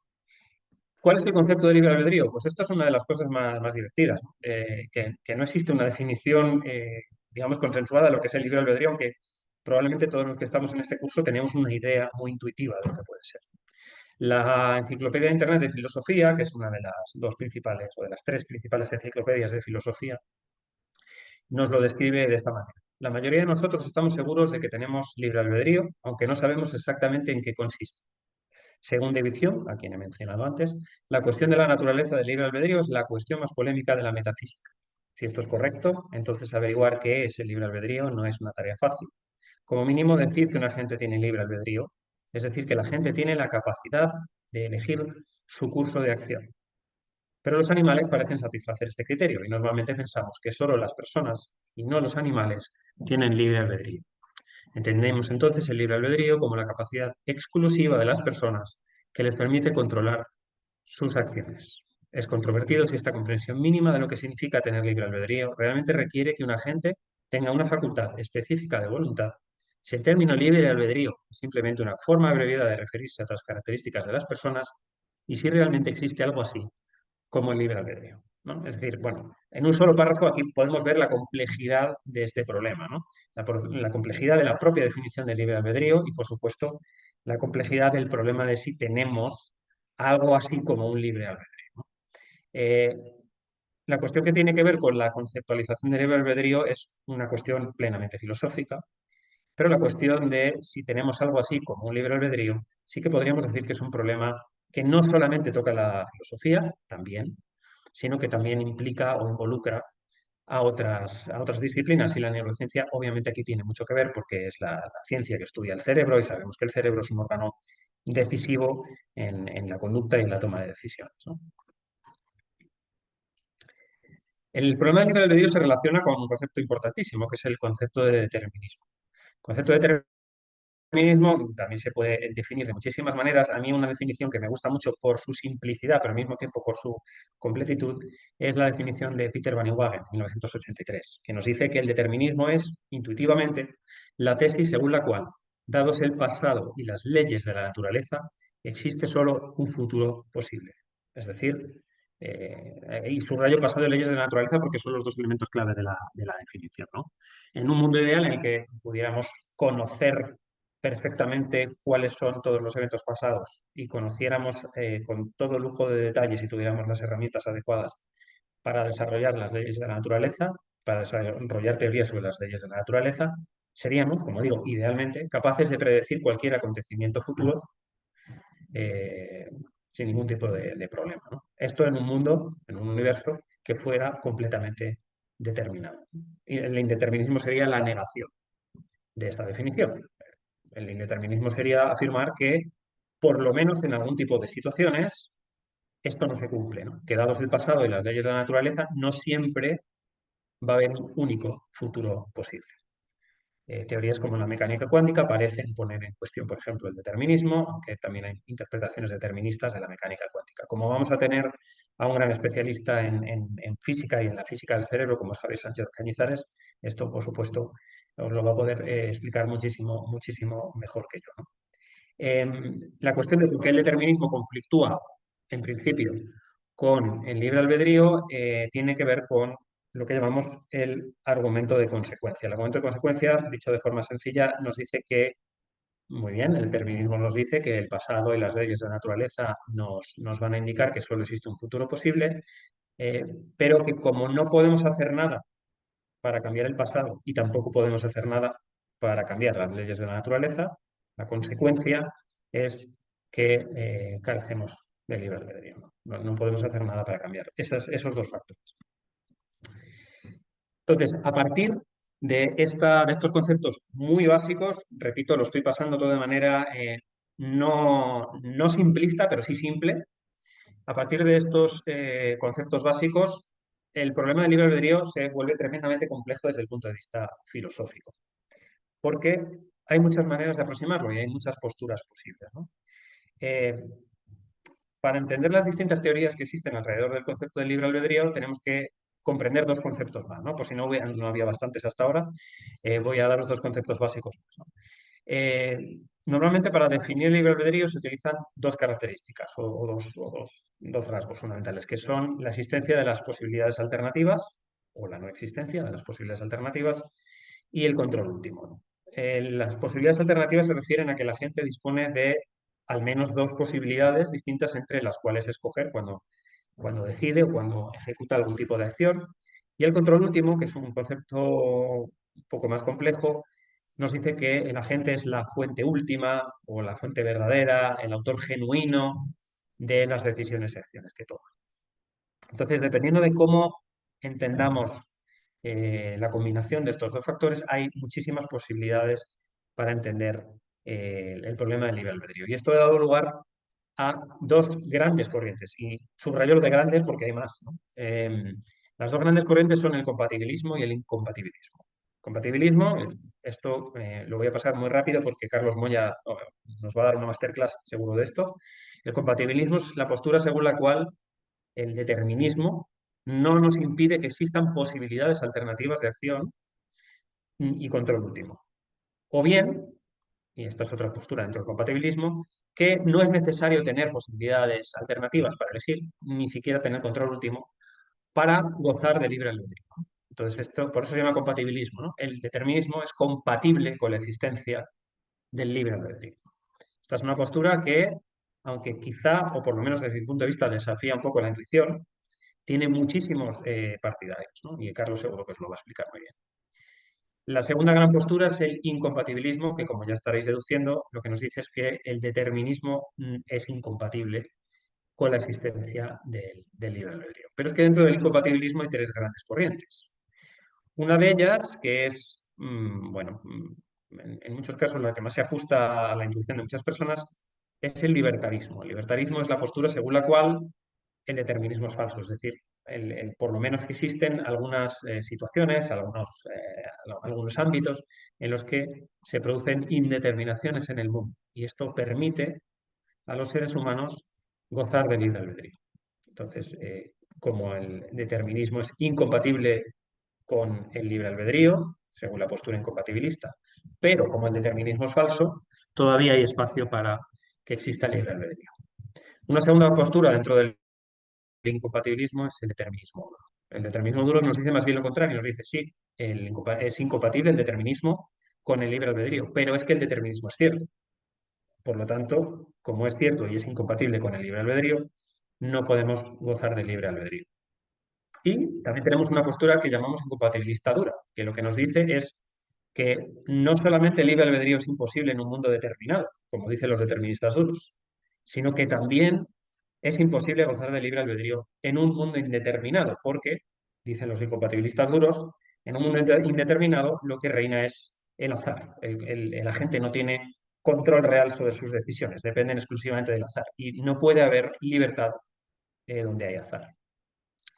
¿Cuál es el concepto de libre albedrío? Pues esto es una de las cosas más divertidas, ¿no? Que no existe una definición, digamos, consensuada de lo que es el libre albedrío, aunque probablemente todos los que estamos en este curso tenemos una idea muy intuitiva de lo que puede ser. La Enciclopedia de Internet de Filosofía, que es una de las dos principales o de las tres principales enciclopedias de filosofía, nos lo describe de esta manera. La mayoría de nosotros estamos seguros de que tenemos libre albedrío, aunque no sabemos exactamente en qué consiste. Según David Hume, a quien he mencionado antes, la cuestión de la naturaleza del libre albedrío es la cuestión más polémica de la metafísica. Si esto es correcto, entonces averiguar qué es el libre albedrío no es una tarea fácil. Como mínimo decir que una gente tiene libre albedrío, es decir, que la gente tiene la capacidad de elegir su curso de acción. Pero los animales parecen satisfacer este criterio y normalmente pensamos que solo las personas y no los animales tienen libre albedrío. Entendemos entonces el libre albedrío como la capacidad exclusiva de las personas que les permite controlar sus acciones. Es controvertido si esta comprensión mínima de lo que significa tener libre albedrío realmente requiere que un agente tenga una facultad específica de voluntad. Si el término libre albedrío es simplemente una forma abreviada de referirse a otras características de las personas, y si realmente existe algo así como el libre albedrío, ¿no? Es decir, bueno, en un solo párrafo aquí podemos ver la complejidad de este problema, ¿no? La complejidad de la propia definición del libre albedrío y, por supuesto, la complejidad del problema de si tenemos algo así como un libre albedrío, ¿no? Eh, la cuestión que tiene que ver con la conceptualización del libre albedrío es una cuestión plenamente filosófica, pero la cuestión de si tenemos algo así como un libre albedrío, sí que podríamos decir que es un problema que no solamente toca la filosofía, también, sino que también implica o involucra a otras disciplinas. Y la neurociencia obviamente aquí tiene mucho que ver porque es la ciencia que estudia el cerebro y sabemos que el cerebro es un órgano decisivo en la conducta y en la toma de decisiones, ¿no? El problema del libre albedrío se relaciona con un concepto importantísimo, que es el concepto de determinismo. El concepto de determinismo también se puede definir de muchísimas maneras. A mí una definición que me gusta mucho por su simplicidad, pero al mismo tiempo por su completitud, es la definición de Peter Van Inwagen, en 1983, que nos dice que el determinismo es, intuitivamente, la tesis según la cual, dados el pasado y las leyes de la naturaleza, existe solo un futuro posible. Es decir, y subrayo pasado y leyes de la naturaleza porque son los dos elementos clave de la definición, ¿no? En un mundo ideal en el que pudiéramos conocer perfectamente cuáles son todos los eventos pasados y conociéramos con todo lujo de detalles y tuviéramos las herramientas adecuadas para desarrollar las leyes de la naturaleza, para desarrollar teorías sobre las leyes de la naturaleza, seríamos, como digo, idealmente capaces de predecir cualquier acontecimiento futuro eh, sin ningún tipo de problema, ¿no? Esto en un mundo, en un universo que fuera completamente determinado. Y el indeterminismo sería la negación de esta definición. El indeterminismo sería afirmar que, por lo menos en algún tipo de situaciones, esto no se cumple, ¿no? Que dados el pasado y las leyes de la naturaleza, no siempre va a haber un único futuro posible. Teorías como la mecánica cuántica parecen poner en cuestión, por ejemplo, el determinismo, aunque también hay interpretaciones deterministas de la mecánica cuántica. Como vamos a tener a un gran especialista en física y en la física del cerebro, como es Javier Sánchez Cañizares, esto, por supuesto, os lo va a poder explicar muchísimo, muchísimo mejor que yo, ¿no? La cuestión de por qué el determinismo conflictúa, en principio, con el libre albedrío, tiene que ver con lo que llamamos el argumento de consecuencia. El argumento de consecuencia, dicho de forma sencilla, nos dice que, muy bien, el determinismo nos dice que el pasado y las leyes de la naturaleza nos van a indicar que solo existe un futuro posible, eh, pero que como no podemos hacer nada para cambiar el pasado y tampoco podemos hacer nada para cambiar las leyes de la naturaleza, la consecuencia es que carecemos de libre albedrío. No podemos hacer nada para cambiar esos dos factores. Entonces, a partir de estos conceptos muy básicos, repito, lo estoy pasando todo de manera no simplista, pero sí simple. A partir de estos conceptos básicos, el problema del libre albedrío se vuelve tremendamente complejo desde el punto de vista filosófico, porque hay muchas maneras de aproximarlo y hay muchas posturas posibles, ¿no? Para entender las distintas teorías que existen alrededor del concepto del libre albedrío, tenemos que comprender dos conceptos más, ¿no? Por si no había bastantes hasta ahora, voy a daros dos conceptos básicos más, ¿no? Normalmente para definir el libre albedrío se utilizan dos características o dos rasgos fundamentales, que son la existencia de las posibilidades alternativas o la no existencia de las posibilidades alternativas y el control último, ¿no? Las posibilidades alternativas se refieren a que la gente dispone de al menos dos posibilidades distintas entre las cuales escoger cuando decide o cuando ejecuta algún tipo de acción. Y el control último, que es un concepto un poco más complejo, nos dice que el agente es la fuente última o la fuente verdadera, el autor genuino de las decisiones y acciones que toma. Entonces, dependiendo de cómo entendamos la combinación de estos dos factores, hay muchísimas posibilidades para entender el problema del libre albedrío. Y esto ha dado lugar a dos grandes corrientes, y subrayo lo de grandes porque hay más, ¿no? Las dos grandes corrientes son el compatibilismo y el incompatibilismo. Compatibilismo, esto lo voy a pasar muy rápido porque Carlos Moya nos va a dar una masterclass seguro de esto. El compatibilismo es la postura según la cual el determinismo no nos impide que existan posibilidades alternativas de acción y control último. O bien, y esta es otra postura dentro del compatibilismo, que no es necesario tener posibilidades alternativas para elegir, ni siquiera tener control último, para gozar de libre albedrío. Entonces, esto, por eso se llama compatibilismo, ¿no? El determinismo es compatible con la existencia del libre albedrío. Esta es una postura que, aunque quizá, o por lo menos desde mi punto de vista, desafía un poco la intuición, tiene muchísimos partidarios, ¿no? Y Carlos seguro que os lo va a explicar muy bien. La segunda gran postura es el incompatibilismo, que como ya estaréis deduciendo, lo que nos dice es que el determinismo es incompatible con la existencia del libre albedrío. Pero es que dentro del incompatibilismo hay tres grandes corrientes. Una de ellas, que es, bueno, en muchos casos la que más se ajusta a la intuición de muchas personas, es el libertarismo. El libertarismo es la postura según la cual el determinismo es falso, es decir, por lo menos que existen algunas situaciones, algunos ámbitos en los que se producen indeterminaciones en el mundo y esto permite a los seres humanos gozar de libre albedrío. Entonces, como el determinismo es incompatible con el libre albedrío, según la postura incompatibilista, pero como el determinismo es falso, todavía hay espacio para que exista el libre albedrío. Una segunda postura dentro del incompatibilismo es el determinismo duro. El determinismo duro nos dice más bien lo contrario, nos dice sí, es incompatible el determinismo con el libre albedrío, pero es que el determinismo es cierto. Por lo tanto, como es cierto y es incompatible con el libre albedrío, no podemos gozar del libre albedrío. Y también tenemos una postura que llamamos incompatibilista dura, que lo que nos dice es que no solamente el libre albedrío es imposible en un mundo determinado, como dicen los deterministas duros, sino que también es imposible gozar del libre albedrío en un mundo indeterminado, porque, dicen los incompatibilistas duros, en un mundo indeterminado lo que reina es el azar. El agente no tiene control real sobre sus decisiones, dependen exclusivamente del azar y no puede haber libertad donde hay azar.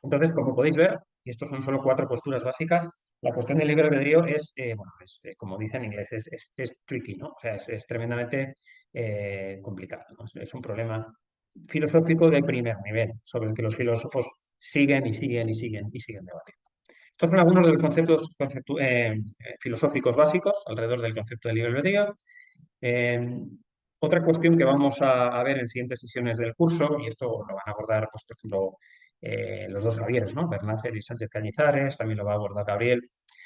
Entonces, como podéis ver, y estos son solo 4 posturas básicas, la cuestión del libre albedrío es, bueno, como dice en inglés, es tricky, ¿no? O sea, es tremendamente complicado, ¿no? Es un problema filosófico de primer nivel, sobre el que los filósofos siguen y siguen y siguen y siguen debatiendo. Estos son algunos de los conceptos filosóficos básicos alrededor del concepto de libre albedrío. Otra cuestión que vamos a ver en siguientes sesiones del curso, y esto lo van a abordar, pues, por ejemplo, los dos Javieres, ¿no? Bernácer y Sánchez Cañizares, también lo va a abordar Gabriel,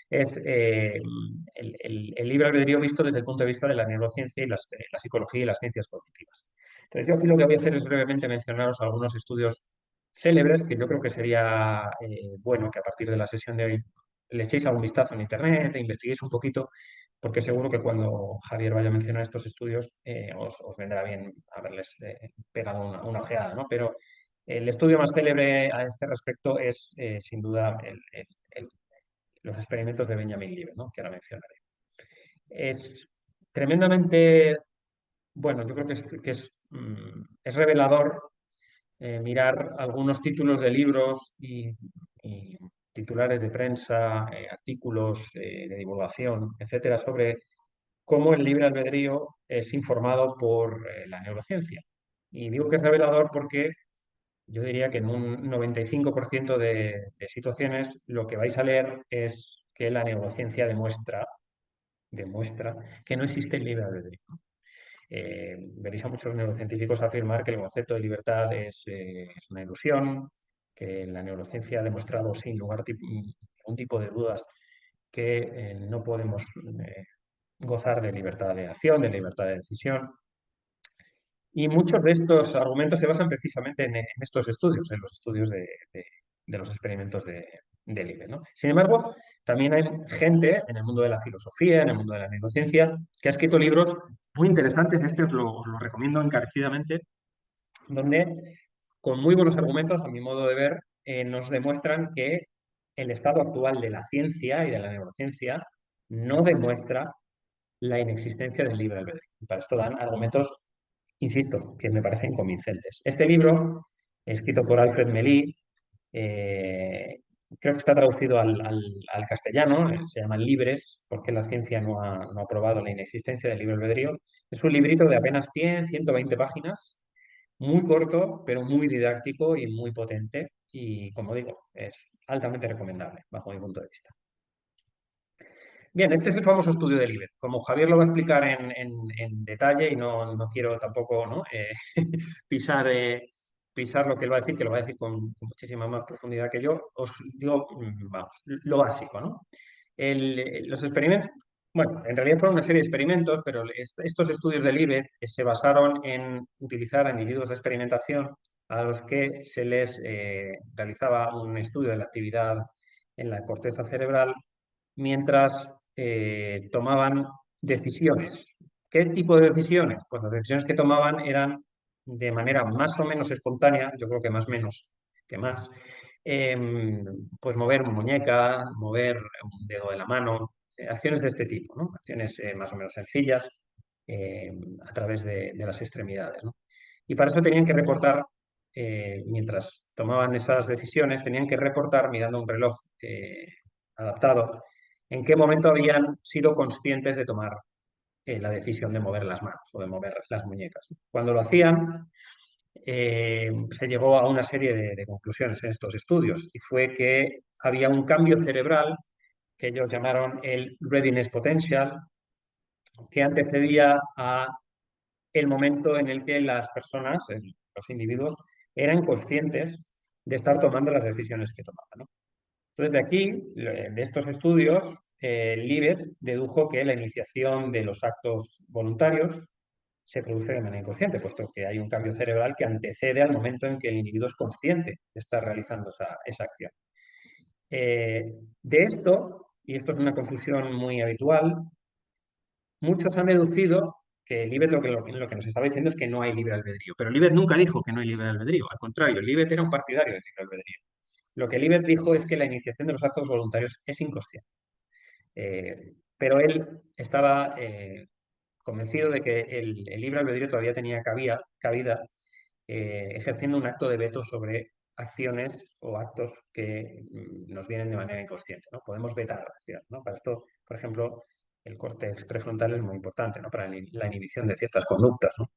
es el libre albedrío visto desde el punto de vista de la neurociencia y la psicología y las ciencias cognitivas. Entonces, yo aquí lo que voy a hacer es brevemente mencionaros algunos estudios célebres que yo creo que sería bueno que a partir de la sesión de hoy le echéis algún vistazo en internet e investiguéis un poquito, porque seguro que cuando Javier vaya a mencionar estos estudios os vendrá bien haberles pegado una ojeada, ¿no? Pero el estudio más célebre a este respecto es, sin duda, los experimentos de Benjamin Liebe, ¿no? Que ahora mencionaré. Es tremendamente, bueno, yo creo que es revelador mirar algunos títulos de libros y titulares de prensa, artículos de divulgación, etcétera, sobre cómo el libre albedrío es informado por la neurociencia. Y digo que es revelador porque yo diría que en un 95% de situaciones lo que vais a leer es que la neurociencia demuestra que no existe el libre albedrío. Veréis a muchos neurocientíficos afirmar que el concepto de libertad es una ilusión, que la neurociencia ha demostrado sin lugar ningún tipo de dudas que no podemos gozar de libertad de acción, de libertad de decisión. Y muchos de estos argumentos se basan precisamente en estos estudios, en los estudios de los experimentos de Liebe, ¿no? Sin embargo, también hay gente en el mundo de la filosofía, en el mundo de la neurociencia, que ha escrito libros muy interesantes, este os lo recomiendo encarecidamente, donde con muy buenos argumentos, a mi modo de ver, nos demuestran que el estado actual de la ciencia y de la neurociencia no demuestra la inexistencia del libre albedrío. Para esto dan argumentos insisto, que me parecen convincentes. Este libro, escrito por Alfred Meilly, creo que está traducido al castellano, se llama Libres, porque la ciencia no ha probado la inexistencia del libre albedrío. Es un librito de apenas 120 páginas, muy corto, pero muy didáctico y muy potente. Y como digo, es altamente recomendable, bajo mi punto de vista. Bien, este es el famoso estudio de Libet. Como Javier lo va a explicar en detalle y no quiero tampoco, ¿no? pisar, pisar lo que él va a decir, que lo va a decir con muchísima más profundidad que yo, os digo, vamos, lo básico, ¿no? Los experimentos, bueno, en realidad fueron una serie de experimentos, pero estos estudios de Libet se basaron en utilizar a individuos de experimentación a los que se les realizaba un estudio de la actividad en la corteza cerebral mientras tomaban decisiones. ¿Qué tipo de decisiones? Pues las decisiones que tomaban eran de manera más o menos espontánea, yo creo que más menos que más, pues mover una muñeca, mover un dedo de la mano, acciones de este tipo, ¿no? Acciones más o menos sencillas a través de las extremidades, ¿no? Y para eso tenían que reportar, mientras tomaban esas decisiones, tenían que reportar mirando un reloj adaptado en qué momento habían sido conscientes de tomar la decisión de mover las manos o de mover las muñecas. Cuando lo hacían, se llegó a una serie de conclusiones en estos estudios y fue que había un cambio cerebral que ellos llamaron el readiness potential, que antecedía a el momento en el que las personas, los individuos, eran conscientes de estar tomando las decisiones que tomaban, ¿no? Entonces, de aquí, de estos estudios, Libet dedujo que la iniciación de los actos voluntarios se produce de manera inconsciente, puesto que hay un cambio cerebral que antecede al momento en que el individuo es consciente de estar realizando esa acción. De esto, y esto es una confusión muy habitual, muchos han deducido que Libet lo que nos estaba diciendo es que no hay libre albedrío. Pero Libet nunca dijo que no hay libre albedrío. Al contrario, Libet era un partidario del libre albedrío. Lo que Libet dijo es que la iniciación de los actos voluntarios es inconsciente. Pero él estaba convencido de que el libre albedrío todavía tenía cabida ejerciendo un acto de veto sobre acciones o actos que nos vienen de manera inconsciente, ¿no? Podemos vetar la acción, ¿no? Para esto, por ejemplo, el córtex prefrontal es muy importante, ¿no? Para la inhibición de ciertas conductas, ¿no?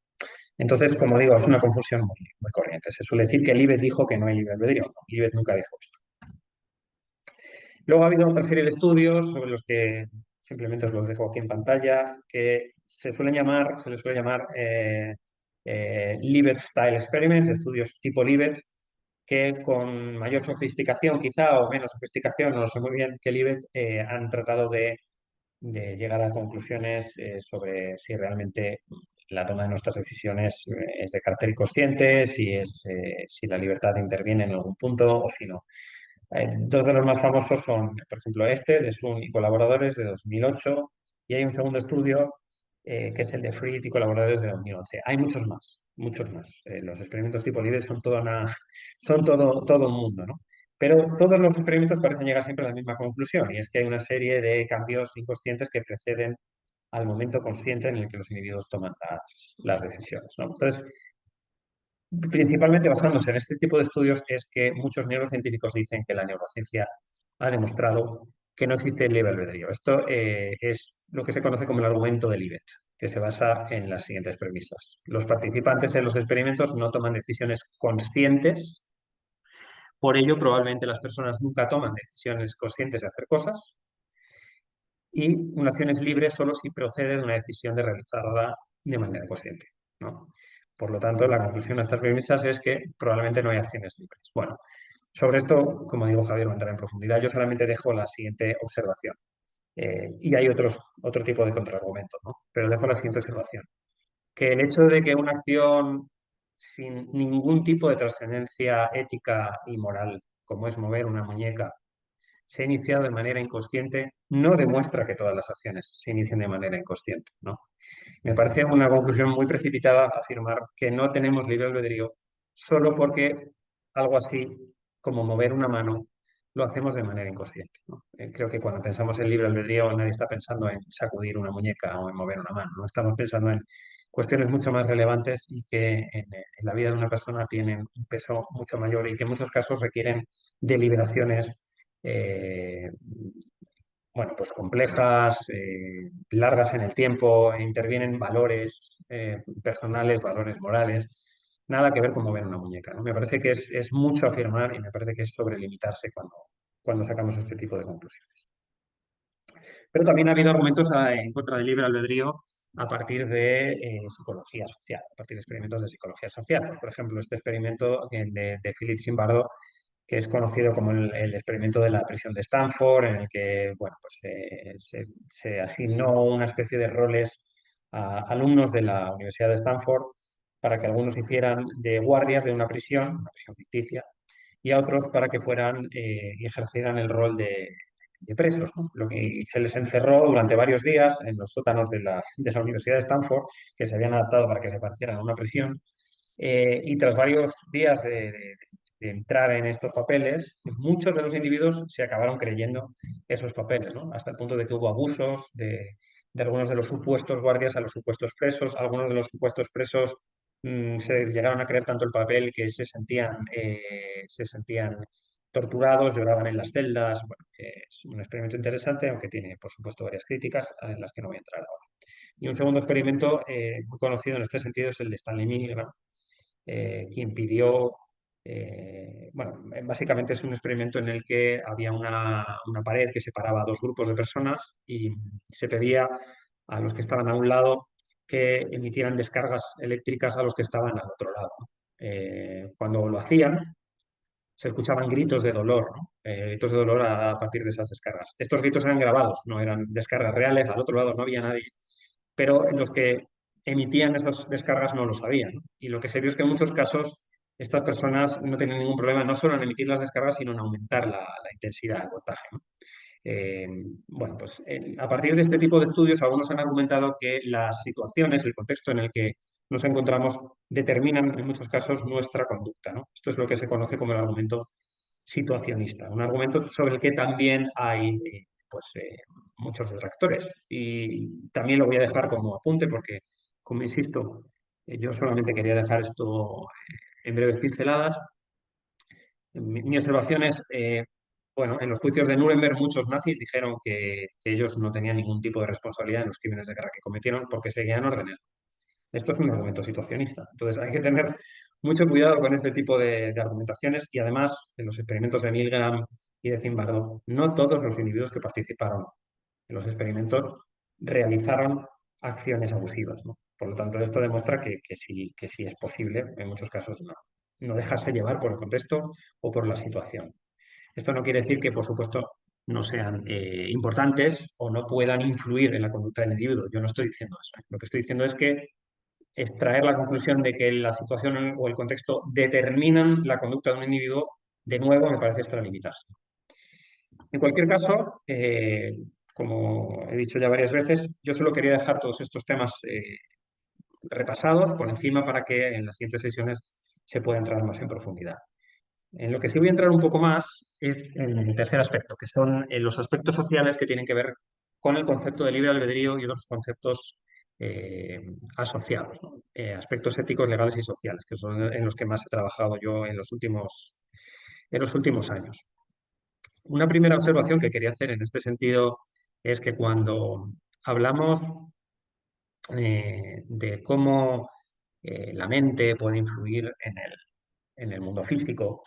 Entonces, como digo, es una confusión muy corriente. Se suele decir que Libet dijo que no hay libre albedrío. No, Libet nunca dijo esto. Luego ha habido otra serie de estudios sobre los que simplemente os los dejo aquí en pantalla, que se les suele llamar Libet Style Experiments, estudios tipo Libet, que con mayor sofisticación quizá o menos sofisticación, no lo sé muy bien, que Libet han tratado de llegar a conclusiones sobre si realmente la toma de nuestras decisiones es de carácter inconsciente, si la libertad interviene en algún punto o si no. Dos de los más famosos son, por ejemplo, este de Sun y colaboradores de 2008 y hay un segundo estudio que es el de Fried y colaboradores de 2011. Hay muchos más, muchos más. Los experimentos tipo Libet son todo un mundo, ¿no? Pero todos los experimentos parecen llegar siempre a la misma conclusión y es que hay una serie de cambios inconscientes que preceden al momento consciente en el que los individuos toman las decisiones, ¿no? Entonces, principalmente basándose en este tipo de estudios es que muchos neurocientíficos dicen que la neurociencia ha demostrado que no existe el libre albedrío. Esto es lo que se conoce como el argumento de Libet, que se basa en las siguientes premisas. Los participantes en los experimentos no toman decisiones conscientes, por ello probablemente las personas nunca toman decisiones conscientes de hacer cosas y una acción es libre solo si procede de una decisión de realizarla de manera consciente, ¿no? Por lo tanto, la conclusión de estas premisas es que probablemente no hay acciones libres. Bueno, sobre esto, como digo, Javier va a entrar en profundidad. Yo solamente dejo la siguiente observación. Y hay otro tipo de contraargumentos, ¿no? Pero dejo la siguiente observación. Que el hecho de que una acción sin ningún tipo de trascendencia ética y moral, como es mover una muñeca, se ha iniciado de manera inconsciente, no demuestra que todas las acciones se inicien de manera inconsciente, ¿no? Me parece una conclusión muy precipitada afirmar que no tenemos libre albedrío solo porque algo así como mover una mano lo hacemos de manera inconsciente, ¿no? Creo que cuando pensamos en libre albedrío nadie está pensando en sacudir una muñeca o en mover una mano, no estamos pensando en cuestiones mucho más relevantes y que en la vida de una persona tienen un peso mucho mayor y que en muchos casos requieren deliberaciones bueno, pues complejas, largas en el tiempo, e intervienen valores personales, valores morales, nada que ver con mover una muñeca, ¿no? Me parece que es mucho afirmar y me parece que es sobrelimitarse cuando sacamos este tipo de conclusiones. Pero también ha habido argumentos en contra del libre albedrío a partir de psicología social, a partir de experimentos de psicología social. Pues, por ejemplo, este experimento de Philip Zimbardo, que es conocido como el experimento de la prisión de Stanford, en el que bueno, pues, se asignó una especie de roles a alumnos de la Universidad de Stanford para que algunos hicieran de guardias de una prisión ficticia, y a otros para que fueran y ejercieran el rol de presos, ¿no? Lo que se les encerró durante varios días en los sótanos de la Universidad de Stanford, que se habían adaptado para que se parecieran a una prisión, y tras varios días de entrar en estos papeles, muchos de los individuos se acabaron creyendo esos papeles, ¿no? Hasta el punto de que hubo abusos de algunos de los supuestos guardias a los supuestos presos, algunos de los supuestos presos se llegaron a creer tanto el papel que se sentían torturados, lloraban en las celdas. Bueno, es un experimento interesante, aunque tiene, por supuesto, varias críticas en las que no voy a entrar ahora. Y un segundo experimento muy conocido en este sentido es el de Stanley Milgram, quien pidió, bueno, básicamente es un experimento en el que había una pared que separaba a dos grupos de personas y se pedía a los que estaban a un lado que emitieran descargas eléctricas a los que estaban al otro lado. Cuando lo hacían, se escuchaban gritos de dolor, ¿no? Gritos de dolor a partir de esas descargas. Estos gritos eran grabados, no eran descargas reales, al otro lado no había nadie, pero los que emitían esas descargas no lo sabían, ¿no? Y lo que se vio es que en muchos casos estas personas no tenían ningún problema no solo en emitir las descargas, sino en aumentar la intensidad del voltaje, ¿no? Eh, bueno, pues a partir de este tipo de estudios, algunos han argumentado que las situaciones, el contexto en el que nos encontramos, determinan en muchos casos nuestra conducta, ¿no? Esto es lo que se conoce como el argumento situacionista, un argumento sobre el que también hay pues, muchos detractores. Y también lo voy a dejar como apunte porque, como insisto, yo solamente quería dejar esto en breves pinceladas. Mi observación es, bueno, en los juicios de Nuremberg muchos nazis dijeron que ellos no tenían ningún tipo de responsabilidad en los crímenes de guerra que cometieron porque seguían órdenes. Esto es un argumento situacionista. Entonces hay que tener mucho cuidado con este tipo de argumentaciones y además en los experimentos de Milgram y de Zimbardo, no todos los individuos que participaron en los experimentos realizaron acciones abusivas, ¿no? Por lo tanto, esto demuestra que sí es posible, en muchos casos no dejarse llevar por el contexto o por la situación. Esto no quiere decir que, por supuesto, no sean importantes o no puedan influir en la conducta del individuo. Yo no estoy diciendo eso. Lo que estoy diciendo es que extraer la conclusión de que la situación o el contexto determinan la conducta de un individuo, de nuevo, me parece extralimitarse. En cualquier caso, como he dicho ya varias veces, yo solo quería dejar todos estos temas repasados por encima para que en las siguientes sesiones se pueda entrar más en profundidad. En lo que sí voy a entrar un poco más es en el tercer aspecto, que son los aspectos sociales que tienen que ver con el concepto de libre albedrío y otros conceptos asociados, ¿no? Aspectos éticos, legales y sociales, que son en los que más he trabajado yo en los últimos años. Una primera observación que quería hacer en este sentido es que cuando hablamos de cómo la mente puede influir en el mundo físico,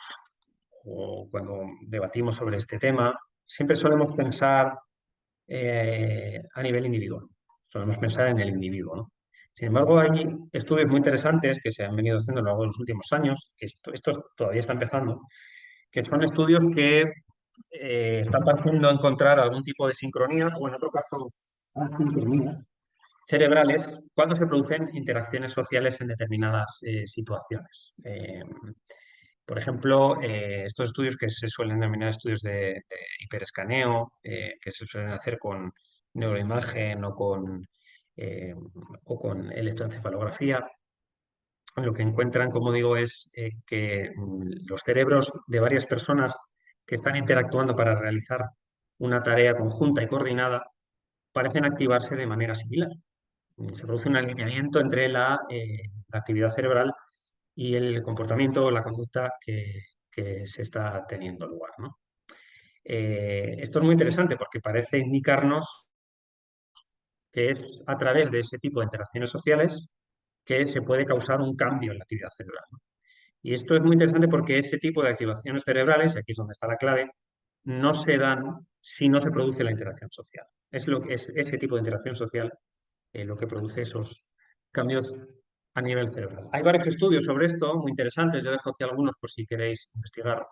o cuando debatimos sobre este tema, siempre solemos pensar a nivel individual. Solemos pensar en el individuo, ¿no? Sin embargo, hay estudios muy interesantes que se han venido haciendo a lo largo de los últimos años, que esto todavía está empezando, que son estudios que están partiendo a encontrar algún tipo de sincronía, o en otro caso, asincronías cerebrales cuando se producen interacciones sociales en determinadas situaciones. Por ejemplo, estos estudios que se suelen denominar estudios de hiperescaneo, que se suelen hacer con neuroimagen o con electroencefalografía, lo que encuentran, como digo, es que los cerebros de varias personas que están interactuando para realizar una tarea conjunta y coordinada parecen activarse de manera similar. se produce un alineamiento entre la actividad cerebral y el comportamiento o la conducta que se está teniendo lugar, ¿no? Esto es muy interesante porque parece indicarnos que es a través de ese tipo de interacciones sociales que se puede causar un cambio en la actividad cerebral, ¿no? Y esto es muy interesante porque ese tipo de activaciones cerebrales, aquí es donde está la clave, no se dan si no se produce la interacción social. Es lo que es ese tipo de interacción social lo que produce esos cambios a nivel cerebral. Hay varios estudios sobre esto muy interesantes. Yo dejo aquí algunos por si queréis investigar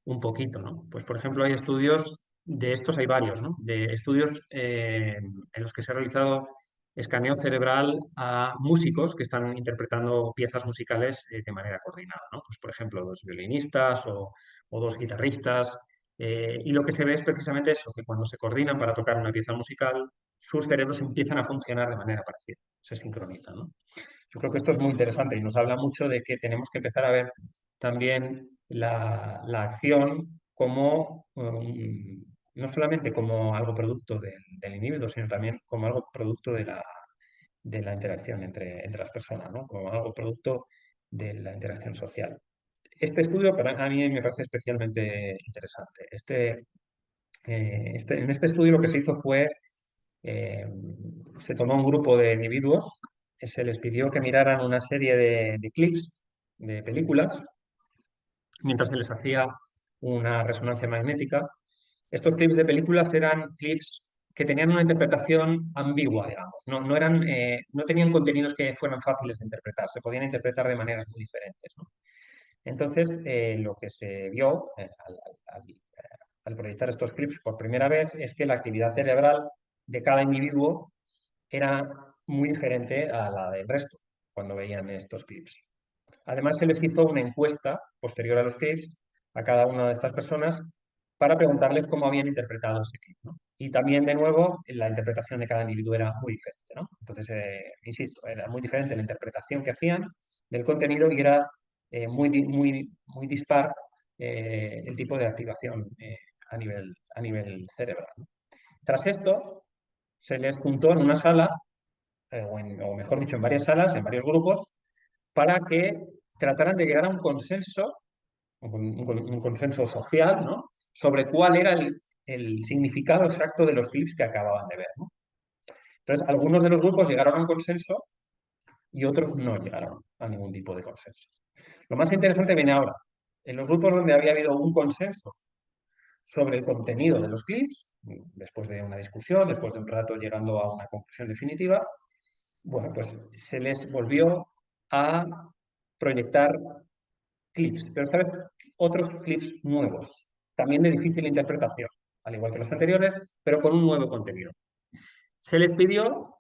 un poquito, ¿no? Pues, por ejemplo, hay estudios de estos, hay varios, ¿no? De estudios en los que se ha realizado escaneo cerebral a músicos que están interpretando piezas musicales de manera coordinada, ¿no? Pues, por ejemplo, dos violinistas o dos guitarristas. Y lo que se ve es precisamente eso, que cuando se coordinan para tocar una pieza musical, sus cerebros empiezan a funcionar de manera parecida, se sincronizan, ¿no? Yo creo que esto es muy interesante y nos habla mucho de que tenemos que empezar a ver también la acción como, no solamente como algo producto del individuo, sino también como algo producto de la interacción entre las personas, ¿no? Como algo producto de la interacción social. Este estudio a mí me parece especialmente interesante. En este estudio lo que se hizo fue, eh, se tomó un grupo de individuos, se les pidió que miraran una serie de clips de películas mientras se les hacía una resonancia magnética. Estos clips de películas eran clips que tenían una interpretación ambigua, digamos. No tenían contenidos que fueran fáciles de interpretar, se podían interpretar de maneras muy diferentes, ¿no? Entonces, lo que se vio al proyectar estos clips por primera vez es que la actividad cerebral de cada individuo era muy diferente a la del resto cuando veían estos clips. Además, se les hizo una encuesta posterior a los clips a cada una de estas personas para preguntarles cómo habían interpretado ese clip, ¿no? Y también, de nuevo, la interpretación de cada individuo era muy diferente, ¿no? Entonces, insisto, era muy diferente la interpretación que hacían del contenido y era muy dispar el tipo de activación a nivel cerebral, ¿no? Tras esto, se les juntó en una sala, o mejor dicho, en varias salas, en varios grupos, para que trataran de llegar a un consenso, un consenso social, ¿no? Sobre cuál era el significado exacto de los clips que acababan de ver, ¿no? Entonces, algunos de los grupos llegaron a un consenso y otros no llegaron a ningún tipo de consenso. Lo más interesante viene ahora. En los grupos donde había habido un consenso sobre el contenido de los clips, después de una discusión, después de un rato llegando a una conclusión definitiva, bueno, pues se les volvió a proyectar clips, pero esta vez otros clips nuevos, también de difícil interpretación, al igual que los anteriores, pero con un nuevo contenido. Se les pidió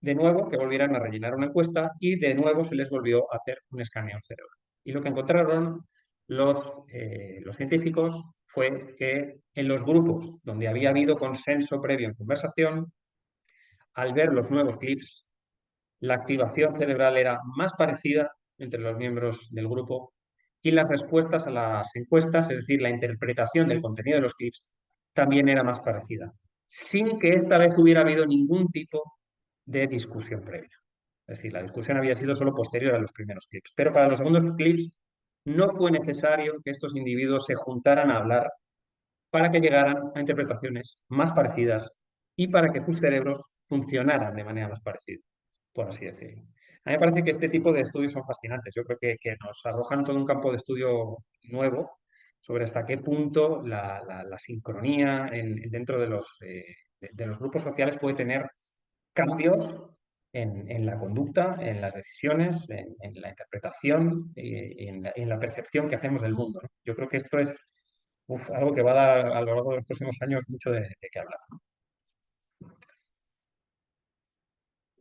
de nuevo que volvieran a rellenar una encuesta y de nuevo se les volvió a hacer un escaneo cerebral. Y lo que encontraron los científicos fue que en los grupos donde había habido consenso previo en conversación, al ver los nuevos clips, la activación cerebral era más parecida entre los miembros del grupo y las respuestas a las encuestas, es decir, la interpretación del contenido de los clips, también era más parecida, sin que esta vez hubiera habido ningún tipo de discusión previa. Es decir, la discusión había sido solo posterior a los primeros clips. Pero para los segundos clips no fue necesario que estos individuos se juntaran a hablar para que llegaran a interpretaciones más parecidas y para que sus cerebros funcionaran de manera más parecida, por así decirlo. A mí me parece que este tipo de estudios son fascinantes. Yo creo que nos arrojan todo un campo de estudio nuevo sobre hasta qué punto la sincronía dentro de los grupos sociales puede tener cambios en la conducta, en las decisiones, en la interpretación y en la percepción que hacemos del mundo, ¿no? Yo creo que esto es algo que va a dar a lo largo de los próximos años mucho de qué hablar, ¿no?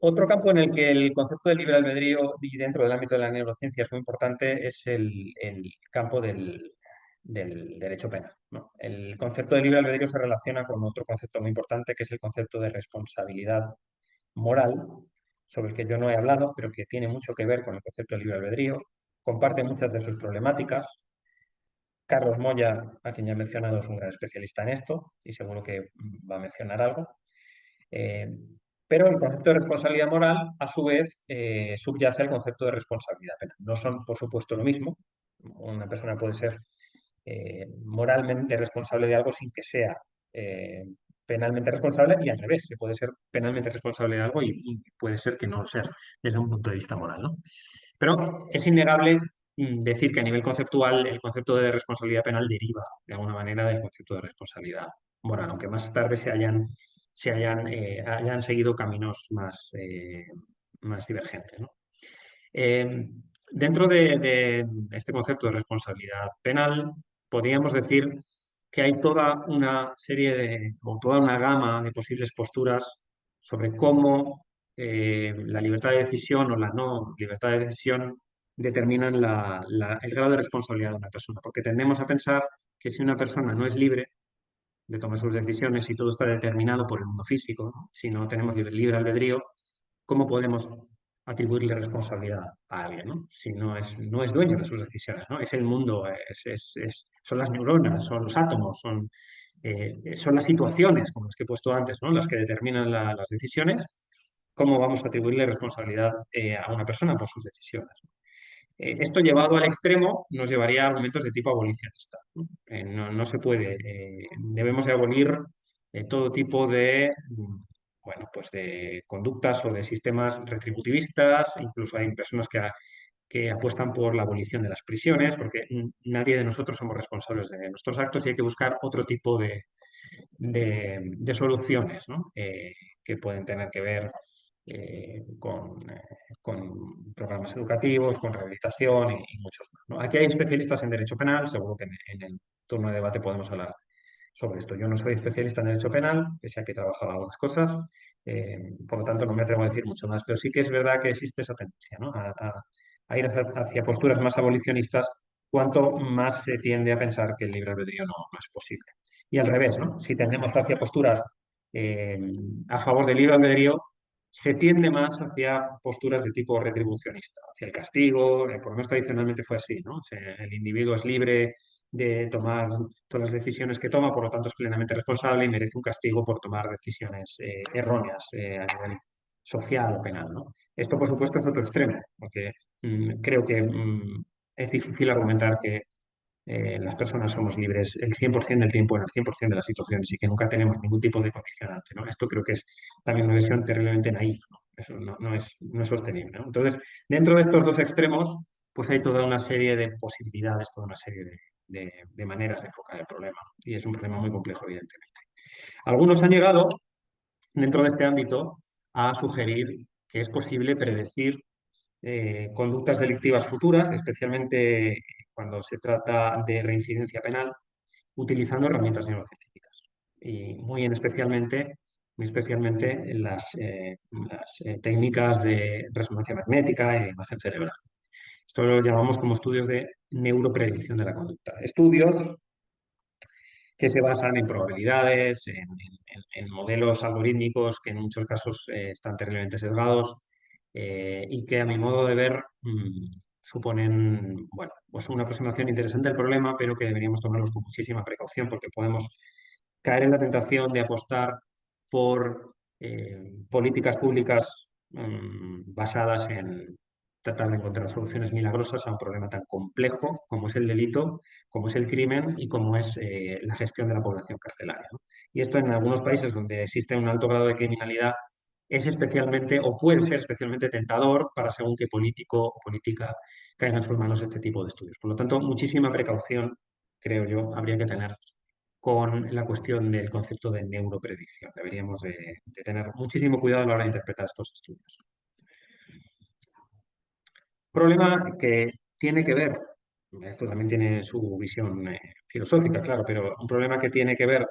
Otro campo en el que el concepto de libre albedrío y dentro del ámbito de la neurociencia es muy importante es el campo del derecho penal, ¿no? El concepto de libre albedrío se relaciona con otro concepto muy importante que es el concepto de responsabilidad moral, sobre el que yo no he hablado, pero que tiene mucho que ver con el concepto de libre albedrío, comparte muchas de sus problemáticas. Carlos Moya, a quien ya he mencionado, es un gran especialista en esto y seguro que va a mencionar algo. Pero el concepto de responsabilidad moral, a su vez, subyace al concepto de responsabilidad penal. No son, por supuesto, lo mismo. Una persona puede ser moralmente responsable de algo sin que sea eh, penalmente responsable, y al revés, se puede ser penalmente responsable de algo y puede ser que no lo seas desde un punto de vista moral, ¿no? Pero es innegable decir que a nivel conceptual el concepto de responsabilidad penal deriva de alguna manera del concepto de responsabilidad moral, aunque más tarde hayan seguido caminos más divergentes, ¿no? Dentro de este concepto de responsabilidad penal, podríamos decir que hay toda una serie o toda una gama de posibles posturas sobre cómo la libertad de decisión o la no libertad de decisión determinan el grado de responsabilidad de una persona. Porque tendemos a pensar que si una persona no es libre de tomar sus decisiones y todo está determinado por el mundo físico, ¿no? Si no tenemos libre albedrío, ¿cómo podemos atribuirle responsabilidad a alguien, ¿no? Si no es dueño de sus decisiones, ¿no? Es el mundo, son las neuronas, son los átomos, son las situaciones, como las que he puesto antes, ¿no? Las que determinan las decisiones. ¿Cómo vamos a atribuirle responsabilidad a una persona por sus decisiones? Esto llevado al extremo nos llevaría a argumentos de tipo abolicionista, ¿no? No se puede. Debemos de abolir todo tipo bueno, pues de conductas o de sistemas retributivistas. Incluso hay personas que apuestan por la abolición de las prisiones, porque nadie de nosotros somos responsables de nuestros actos y hay que buscar otro tipo de soluciones, ¿no? Que pueden tener que ver con programas educativos, con rehabilitación y muchos más, ¿no? Aquí hay especialistas en derecho penal, seguro que en el turno de debate podemos hablar sobre esto. Yo no soy especialista en derecho penal, pese a que he trabajado algunas cosas, por lo tanto no me atrevo a decir mucho más, pero sí que es verdad que existe esa tendencia, ¿no? A ir hacia posturas más abolicionistas, cuanto más se tiende a pensar que el libre albedrío no es posible. Y al revés, ¿no? Si tendemos hacia posturas eh, a favor del libre albedrío, se tiende más hacia posturas de tipo retribucionista, hacia el castigo. Por lo menos tradicionalmente fue así, ¿no? O sea, el individuo es libre de tomar todas las decisiones que toma, por lo tanto es plenamente responsable y merece un castigo por tomar decisiones erróneas a nivel social o penal, ¿no? Esto, por supuesto, es otro extremo, porque creo que es difícil argumentar que las personas somos libres el 100% del tiempo en el 100% de las situaciones y que nunca tenemos ningún tipo de condicionante, ¿no? Esto creo que es también una visión terriblemente naif, ¿no? Eso no es sostenible, ¿no? Entonces, dentro de estos dos extremos, pues hay toda una serie de posibilidades, toda una serie de maneras de enfocar el problema. Y es un problema muy complejo, evidentemente. Algunos han llegado, dentro de este ámbito, a sugerir que es posible predecir conductas delictivas futuras, especialmente cuando se trata de reincidencia penal, utilizando herramientas neurocientíficas. Y muy especialmente las técnicas de resonancia magnética e imagen cerebral. Esto lo llamamos como estudios de neuropredicción de la conducta. Estudios que se basan en probabilidades, en modelos algorítmicos que en muchos casos están terriblemente sesgados y que a mi modo de ver suponen, bueno, pues una aproximación interesante al problema, pero que deberíamos tomarlos con muchísima precaución porque podemos caer en la tentación de apostar por políticas públicas basadas en tratar de encontrar soluciones milagrosas a un problema tan complejo como es el delito, como es el crimen y como es la gestión de la población carcelaria, ¿no? Y esto en algunos países donde existe un alto grado de criminalidad es especialmente o puede ser especialmente tentador para según qué político o política caiga en sus manos este tipo de estudios. Por lo tanto, muchísima precaución, creo yo, habría que tener con la cuestión del concepto de neuropredicción. Deberíamos de tener muchísimo cuidado a la hora de interpretar estos estudios. Problema que tiene que ver, esto también tiene su visión filosófica, claro, pero un problema que tiene que ver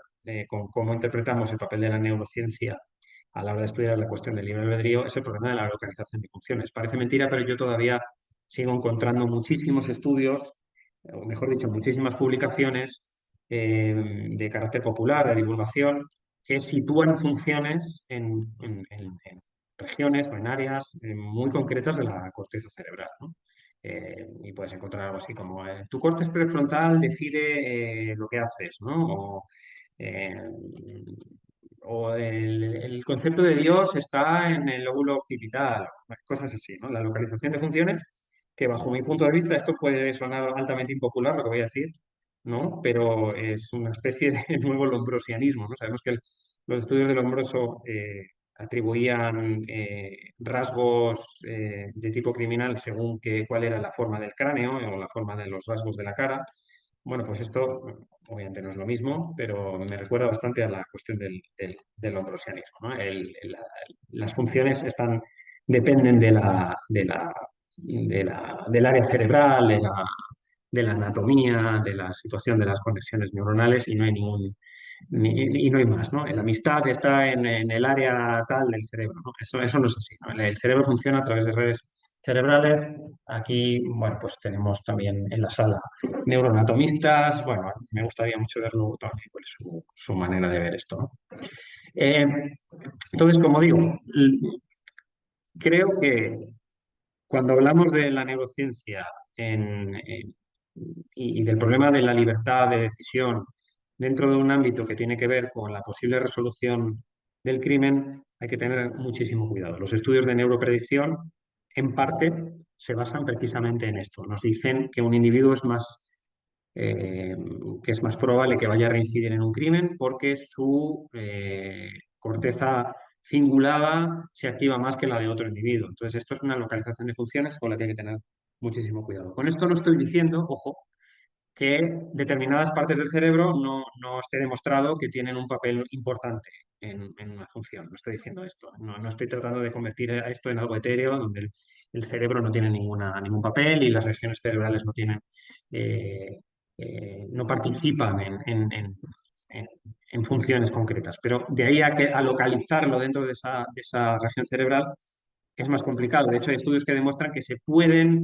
con cómo interpretamos el papel de la neurociencia a la hora de estudiar la cuestión del libre albedrío es el problema de la localización de funciones. Parece mentira, pero yo todavía sigo encontrando muchísimos estudios, o mejor dicho, muchísimas publicaciones de carácter popular, de divulgación, que sitúan funciones en regiones o en áreas muy concretas de la corteza cerebral, ¿no? Y puedes encontrar algo así como tu córtex prefrontal decide lo que haces, ¿no? O, o el concepto de Dios está en el lóbulo occipital, cosas así, ¿no? La localización de funciones, que bajo mi punto de vista, esto puede sonar altamente impopular, lo que voy a decir, ¿no? Pero es una especie de nuevo lombrosianismo, ¿no? Sabemos que los estudios de Lombroso atribuían rasgos de tipo criminal según cuál era la forma del cráneo o la forma de los rasgos de la cara. Bueno, pues esto obviamente no es lo mismo, pero me recuerda bastante a la cuestión del lombrosianismo, ¿no? Las funciones dependen del área cerebral, de la anatomía, de la situación de las conexiones neuronales y no hay y no hay más, ¿no? La amistad está en el área tal del cerebro, ¿no? Eso no es así, ¿no? El cerebro funciona a través de redes cerebrales. Aquí, bueno, pues tenemos también en la sala neuroanatomistas. Bueno, me gustaría mucho ver luego también cuál es su manera de ver esto, ¿no? Eh, entonces, como digo, creo que cuando hablamos de la neurociencia y del problema de la libertad de decisión dentro de un ámbito que tiene que ver con la posible resolución del crimen, hay que tener muchísimo cuidado. Los estudios de neuropredicción, en parte, se basan precisamente en esto. Nos dicen que un individuo eh, es más probable que vaya a reincidir en un crimen porque su corteza cingulada se activa más que la de otro individuo. Entonces, esto es una localización de funciones con la que hay que tener muchísimo cuidado. Con esto no estoy diciendo, ojo, que determinadas partes del cerebro no esté demostrado que tienen un papel importante en una función. No estoy diciendo esto. No estoy tratando de convertir a esto en algo etéreo, donde el cerebro no tiene ningún papel y las regiones cerebrales eh, no participan en funciones concretas. Pero de ahí a localizarlo dentro de esa región cerebral es más complicado. De hecho, hay estudios que demuestran que se pueden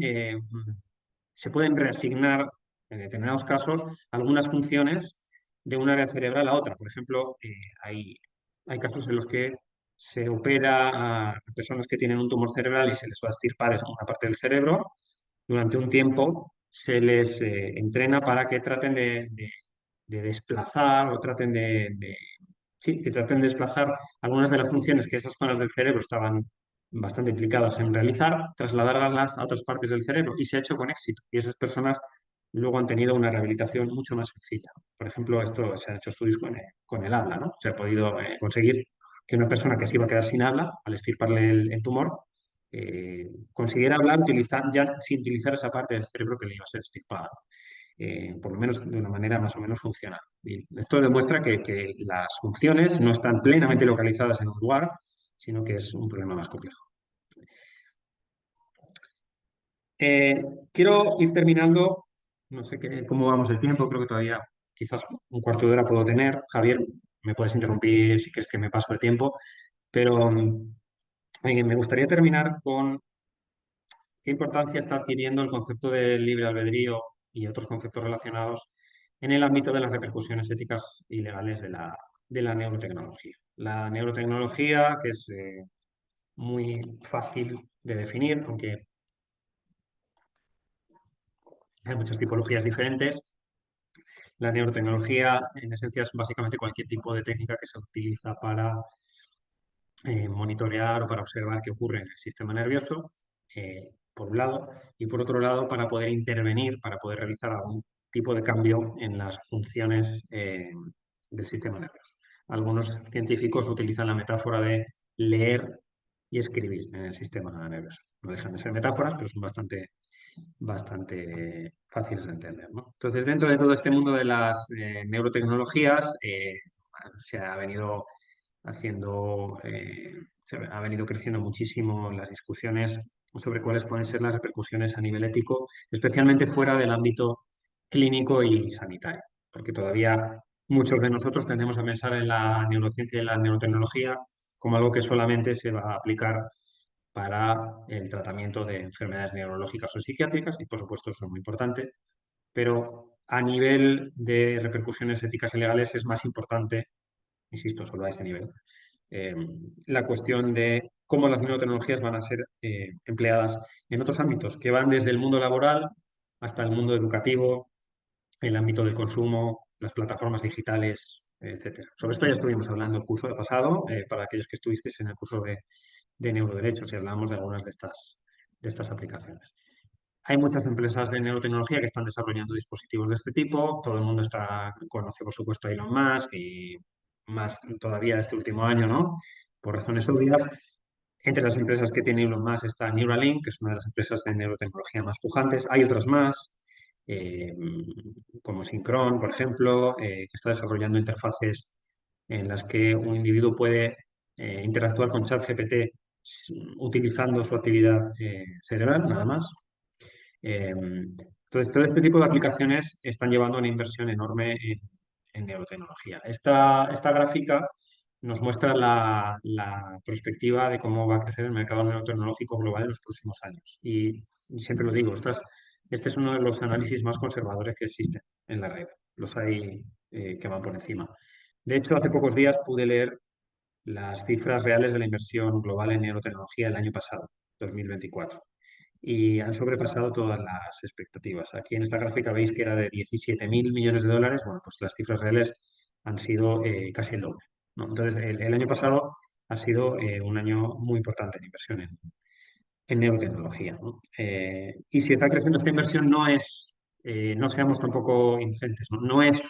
reasignar en determinados casos algunas funciones de un área cerebral a otra. Por ejemplo, hay casos en los que se opera a personas que tienen un tumor cerebral y se les va a extirpar una parte del cerebro. Durante un tiempo se les entrena para que traten de desplazar o sí, que traten de desplazar algunas de las funciones que esas zonas del cerebro estaban bastante implicadas en realizar, trasladarlas a otras partes del cerebro y se ha hecho con éxito. Y esas personas luego han tenido una rehabilitación mucho más sencilla. Por ejemplo, esto se han hecho estudios con el habla, ¿no? Se ha podido conseguir que una persona que se iba a quedar sin habla, al extirparle el tumor, consiguiera hablar ya sin utilizar esa parte del cerebro que le iba a ser extirpada. Por lo menos de una manera más o menos funcional. Y esto demuestra que las funciones no están plenamente localizadas en un lugar, sino que es un problema más complejo. Quiero ir terminando, no sé cómo vamos de tiempo, creo que todavía quizás un cuarto de hora puedo tener. Javier, me puedes interrumpir si quieres que me paso de tiempo, pero me gustaría terminar con qué importancia está adquiriendo el concepto de libre albedrío y otros conceptos relacionados en el ámbito de las repercusiones éticas y legales de la neurotecnología. La neurotecnología, que es muy fácil de definir, aunque hay muchas tipologías diferentes. La neurotecnología, en esencia, es básicamente cualquier tipo de técnica que se utiliza para monitorear o para observar qué ocurre en el sistema nervioso, por un lado, y por otro lado, para poder intervenir, para poder realizar algún tipo de cambio en las funciones del sistema nervioso. Algunos científicos utilizan la metáfora de leer y escribir en el sistema nervioso. No dejan de ser metáforas, pero son bastante fáciles de entender, ¿no? Entonces, dentro de todo este mundo de las neurotecnologías, se ha venido ha venido creciendo muchísimo las discusiones sobre cuáles pueden ser las repercusiones a nivel ético, especialmente fuera del ámbito clínico y sanitario, porque todavía muchos de nosotros tendemos a pensar en la neurociencia y la neurotecnología como algo que solamente se va a aplicar para el tratamiento de enfermedades neurológicas o psiquiátricas, y por supuesto eso es muy importante, pero a nivel de repercusiones éticas y legales es más importante, insisto, solo a ese nivel, eh, la cuestión de cómo las neurotecnologías van a ser empleadas en otros ámbitos, que van desde el mundo laboral hasta el mundo educativo, el ámbito del consumo, las plataformas digitales, etcétera. Sobre esto ya estuvimos hablando el curso de pasado, para aquellos que estuvisteis en el curso de neuroderechos, y hablamos de algunas de estas aplicaciones. Hay muchas empresas de neurotecnología que están desarrollando dispositivos de este tipo. Todo el mundo conoce, por supuesto, a Elon Musk y más todavía este último año, ¿no? Por razones obvias. Entre las empresas que tiene Elon Musk está Neuralink, que es una de las empresas de neurotecnología más pujantes. Hay otras más, eh, como Synchron, por ejemplo, que está desarrollando interfaces en las que un individuo puede interactuar con ChatGPT utilizando su actividad cerebral, nada más. Entonces, todo este tipo de aplicaciones están llevando una inversión enorme en neurotecnología. Esta gráfica nos muestra la perspectiva de cómo va a crecer el mercado neurotecnológico global en los próximos años. Y siempre lo digo, este es uno de los análisis más conservadores que existen en la red. Los hay que van por encima. De hecho, hace pocos días pude leer las cifras reales de la inversión global en neurotecnología el año pasado, 2024, y han sobrepasado todas las expectativas. Aquí en esta gráfica veis que era de 17.000 millones de dólares. Bueno, pues las cifras reales han sido casi el doble, ¿no? Entonces, el año pasado ha sido un año muy importante en inversión en neurotecnología, ¿no? Y si está creciendo esta inversión, no seamos tampoco inocentes, ¿no? No es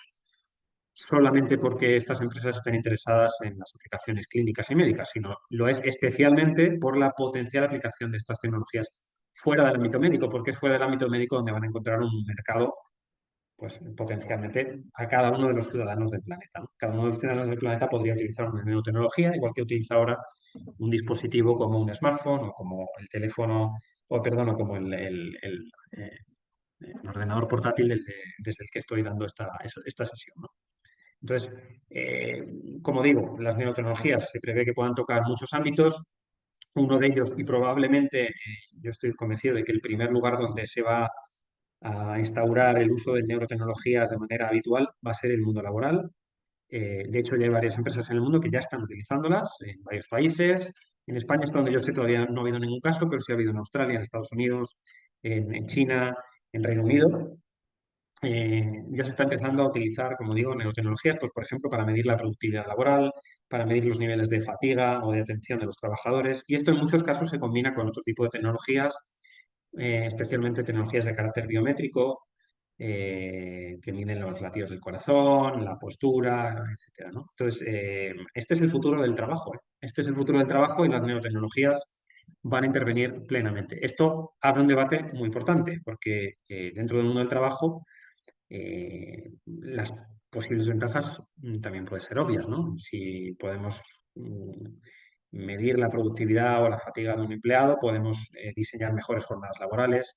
solamente porque estas empresas estén interesadas en las aplicaciones clínicas y médicas, sino lo es especialmente por la potencial aplicación de estas tecnologías fuera del ámbito médico, porque es fuera del ámbito médico donde van a encontrar un mercado, pues potencialmente a cada uno de los ciudadanos del planeta, ¿no? Cada uno de los ciudadanos del planeta podría utilizar una nanotecnología, igual que utiliza ahora un dispositivo como un smartphone o como el teléfono, o perdón, o como el ordenador portátil desde el que estoy dando esta sesión, ¿no? Entonces, como digo, las neurotecnologías se prevé que puedan tocar muchos ámbitos. Uno de ellos, y probablemente yo estoy convencido de que el primer lugar donde se va a instaurar el uso de neurotecnologías de manera habitual va a ser el mundo laboral. De hecho, ya hay varias empresas en el mundo que ya están utilizándolas en varios países. En España, hasta donde yo sé, todavía no ha habido ningún caso, pero sí ha habido en Australia, en Estados Unidos, en China, en Reino Unido. Ya se está empezando a utilizar, como digo, neurotecnologías, pues, por ejemplo, para medir la productividad laboral, para medir los niveles de fatiga o de atención de los trabajadores. Y esto en muchos casos se combina con otro tipo de tecnologías, especialmente tecnologías de carácter biométrico, que miden los latidos del corazón, la postura, etcétera, ¿no? Entonces, este es el futuro del trabajo, ¿eh? Este es el futuro del trabajo y las neurotecnologías van a intervenir plenamente. Esto abre un debate muy importante, porque dentro del mundo del trabajo las posibles ventajas también pueden ser obvias, ¿no? Si podemos medir la productividad o la fatiga de un empleado, podemos diseñar mejores jornadas laborales.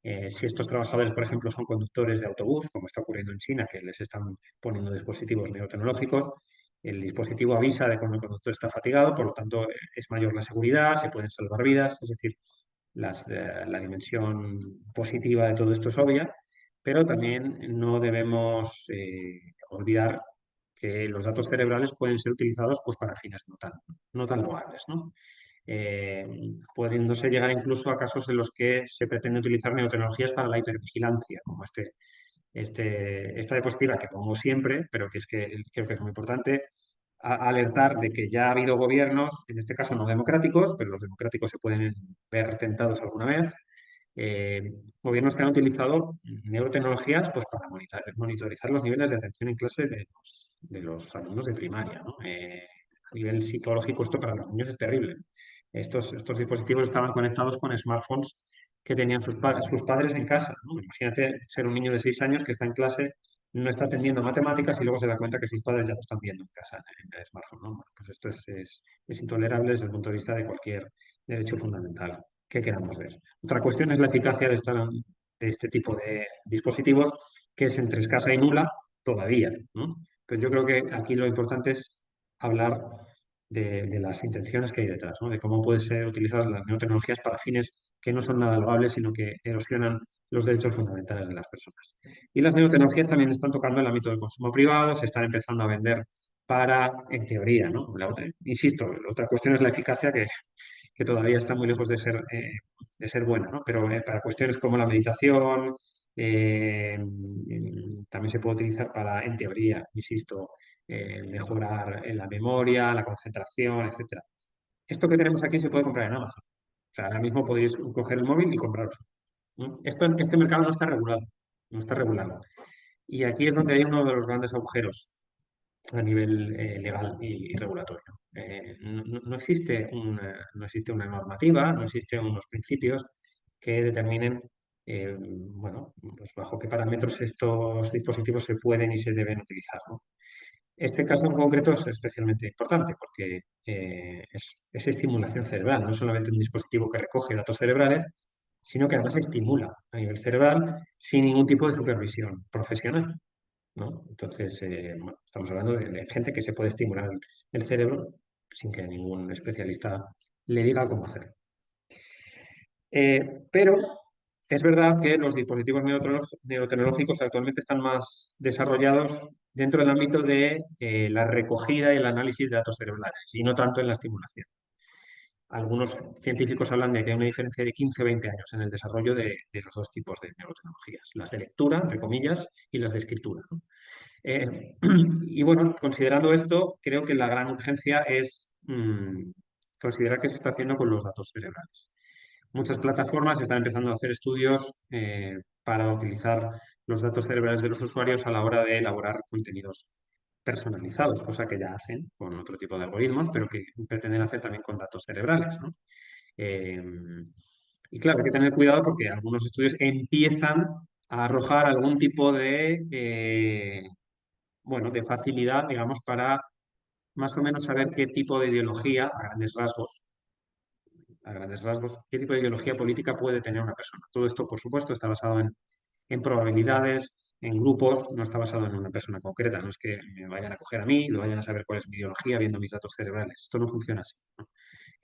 Si estos trabajadores, por ejemplo, son conductores de autobús, como está ocurriendo en China, que les están poniendo dispositivos neurotecnológicos, el dispositivo avisa de cuando el conductor está fatigado, por lo tanto es mayor la seguridad, se pueden salvar vidas, es decir, la dimensión positiva de todo esto es obvia, pero también no debemos olvidar que los datos cerebrales pueden ser utilizados, pues, para fines no tan loables, ¿no? Pudiéndose llegar incluso a casos en los que se pretende utilizar neurotecnologías para la hipervigilancia, como esta diapositiva que pongo siempre, pero que creo que es muy importante, alertar de que ya ha habido gobiernos, en este caso no democráticos, pero los democráticos se pueden ver tentados alguna vez, gobiernos que han utilizado neurotecnologías, pues, para monitorizar los niveles de atención en clase de los alumnos de primaria, ¿no? A nivel psicológico, esto para los niños es terrible. Estos dispositivos estaban conectados con smartphones que tenían sus padres en casa, ¿no? Imagínate ser un niño de 6 años que está en clase, no está atendiendo matemáticas y luego se da cuenta que sus padres ya lo están viendo en casa en el smartphone, ¿no? Bueno, pues esto es intolerable desde el punto de vista de cualquier derecho fundamental que queramos ver. Otra cuestión es la eficacia de este tipo de dispositivos, que es entre escasa y nula todavía, ¿no? Pues yo creo que aquí lo importante es hablar de las intenciones que hay detrás, ¿no? De cómo pueden ser utilizadas las neurotecnologías para fines que no son nada loables, sino que erosionan los derechos fundamentales de las personas. Y las neurotecnologías también están tocando el ámbito del consumo privado, se están empezando a vender en teoría, ¿no? Insisto, la otra cuestión es la eficacia, que todavía está muy lejos de ser buena, ¿no? Pero para cuestiones como la meditación, también se puede utilizar en teoría, insisto, mejorar en la memoria, la concentración, etc. Esto que tenemos aquí se puede comprar en Amazon. O sea, ahora mismo podéis coger el móvil y compraros. Este mercado no está regulado, no está regulado. Y aquí es donde hay uno de los grandes agujeros a nivel legal y regulatorio. No existe no existe una normativa, no existen unos principios que determinen, bueno, pues bajo qué parámetros estos dispositivos se pueden y se deben utilizar, ¿no? Este caso en concreto es especialmente importante porque es estimulación cerebral, no solamente un dispositivo que recoge datos cerebrales, sino que además estimula a nivel cerebral sin ningún tipo de supervisión profesional, ¿no? Entonces, bueno, estamos hablando de gente que se puede estimular el cerebro sin que ningún especialista le diga cómo hacerlo. Pero es verdad que los dispositivos neurotecnológicos actualmente están más desarrollados dentro del ámbito de la recogida y el análisis de datos cerebrales y no tanto en la estimulación. Algunos científicos hablan de que hay una diferencia de 15 o 20 años en el desarrollo de los dos tipos de neurotecnologías, las de lectura, entre comillas, y las de escritura, ¿no? Y bueno, considerando esto, creo que la gran urgencia es considerar qué se está haciendo con los datos cerebrales. Muchas plataformas están empezando a hacer estudios para utilizar los datos cerebrales de los usuarios a la hora de elaborar contenidos personalizados, cosa que ya hacen con otro tipo de algoritmos, pero que pretenden hacer también con datos cerebrales, ¿no? Y claro, hay que tener cuidado porque algunos estudios empiezan a arrojar algún tipo bueno, de facilidad, digamos, para más o menos saber qué tipo de ideología, a grandes rasgos, qué tipo de ideología política puede tener una persona. Todo esto, por supuesto, está basado en probabilidades, en grupos, no está basado en una persona concreta. No es que me vayan a coger a mí, lo vayan a saber cuál es mi ideología viendo mis datos cerebrales. Esto no funciona así, ¿no?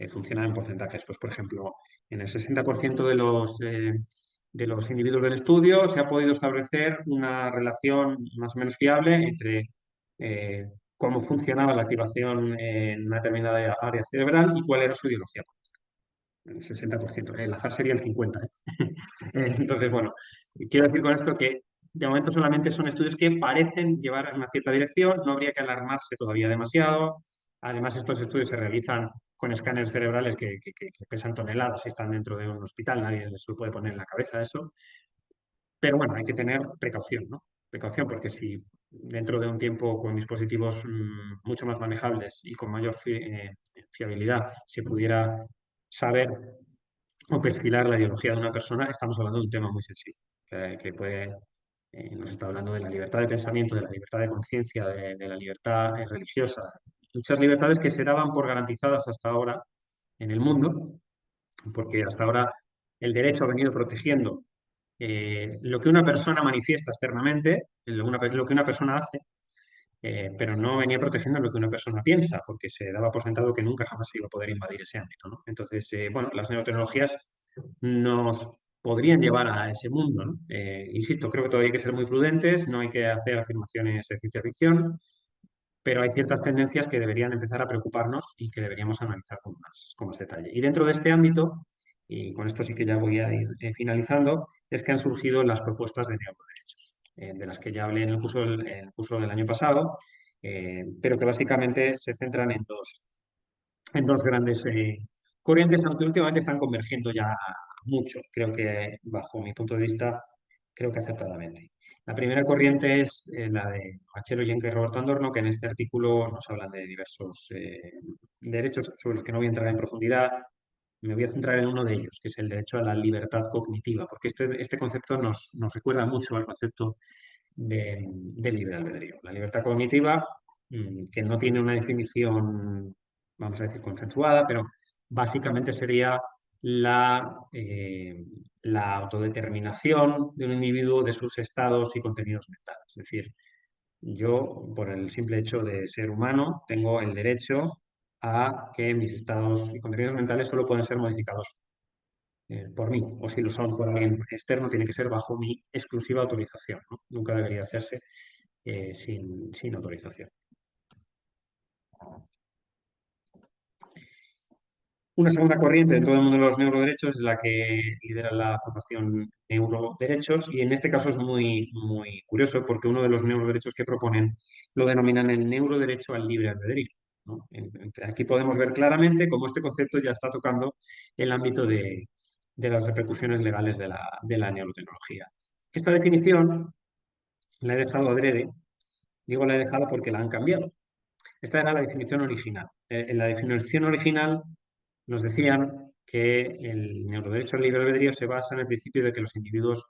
Funciona en porcentajes. Pues, por ejemplo, en el 60% de los individuos del estudio se ha podido establecer una relación más o menos fiable entre cómo funcionaba la activación en una determinada área cerebral y cuál era su ideología política. El 60%. El azar sería el 50%. Entonces, bueno, quiero decir con esto que de momento solamente son estudios que parecen llevar en una cierta dirección, no habría que alarmarse todavía demasiado. Además, estos estudios se realizan con escáneres cerebrales que pesan toneladas y están dentro de un hospital, nadie se lo puede poner en la cabeza eso. Pero bueno, hay que tener precaución, ¿no? Precaución porque si dentro de un tiempo con dispositivos mucho más manejables y con mayor fiabilidad se pudiera saber o perfilar la ideología de una persona, estamos hablando de un tema muy sensible, que puede, nos está hablando de la libertad de pensamiento, de la libertad de conciencia, de la libertad religiosa, muchas libertades que se daban por garantizadas hasta ahora en el mundo, porque hasta ahora el derecho ha venido protegiendo lo que una persona manifiesta externamente, lo que una persona hace, pero no venía protegiendo lo que una persona piensa, porque se daba por sentado que nunca jamás se iba a poder invadir ese ámbito, ¿no? Entonces, bueno, las neurotecnologías nos podrían llevar a ese mundo, ¿no? Insisto, creo que todavía hay que ser muy prudentes, no hay que hacer afirmaciones de ciencia ficción, pero hay ciertas tendencias que deberían empezar a preocuparnos y que deberíamos analizar con más detalle. Y dentro de este ámbito, y con esto sí que ya voy a ir finalizando, es que han surgido las propuestas de neuroderechos, de las que ya hablé en el curso del año pasado, pero que básicamente se centran en dos grandes corrientes, aunque últimamente están convergiendo ya mucho, creo que bajo mi punto de vista, creo que acertadamente. La primera corriente es la de Machelo, Yenke y Roberto Andorno, que en este artículo nos hablan de diversos derechos sobre los que no voy a entrar en profundidad. Me voy a centrar en uno de ellos, que es el derecho a la libertad cognitiva, porque este concepto nos recuerda mucho al concepto de libre albedrío. La libertad cognitiva, que no tiene una definición, vamos a decir, consensuada, pero básicamente sería la autodeterminación de un individuo de sus estados y contenidos mentales. Es decir, yo, por el simple hecho de ser humano, tengo el derecho a que mis estados y contenidos mentales solo pueden ser modificados por mí, o si lo son por alguien externo, tiene que ser bajo mi exclusiva autorización, ¿no? Nunca debería hacerse sin autorización. Una segunda corriente en todo el mundo de los neuroderechos es la que lidera la Fundación neuroderechos, y en este caso es muy, muy curioso porque uno de los neuroderechos que proponen lo denominan el neuroderecho al libre albedrío, ¿no? Aquí podemos ver claramente cómo este concepto ya está tocando el ámbito de las repercusiones legales de la neurotecnología. Esta definición la he dejado adrede, digo la he dejado porque la han cambiado. Esta era la definición original. En la definición original nos decían que el neuroderecho al libre albedrío se basa en el principio de que los individuos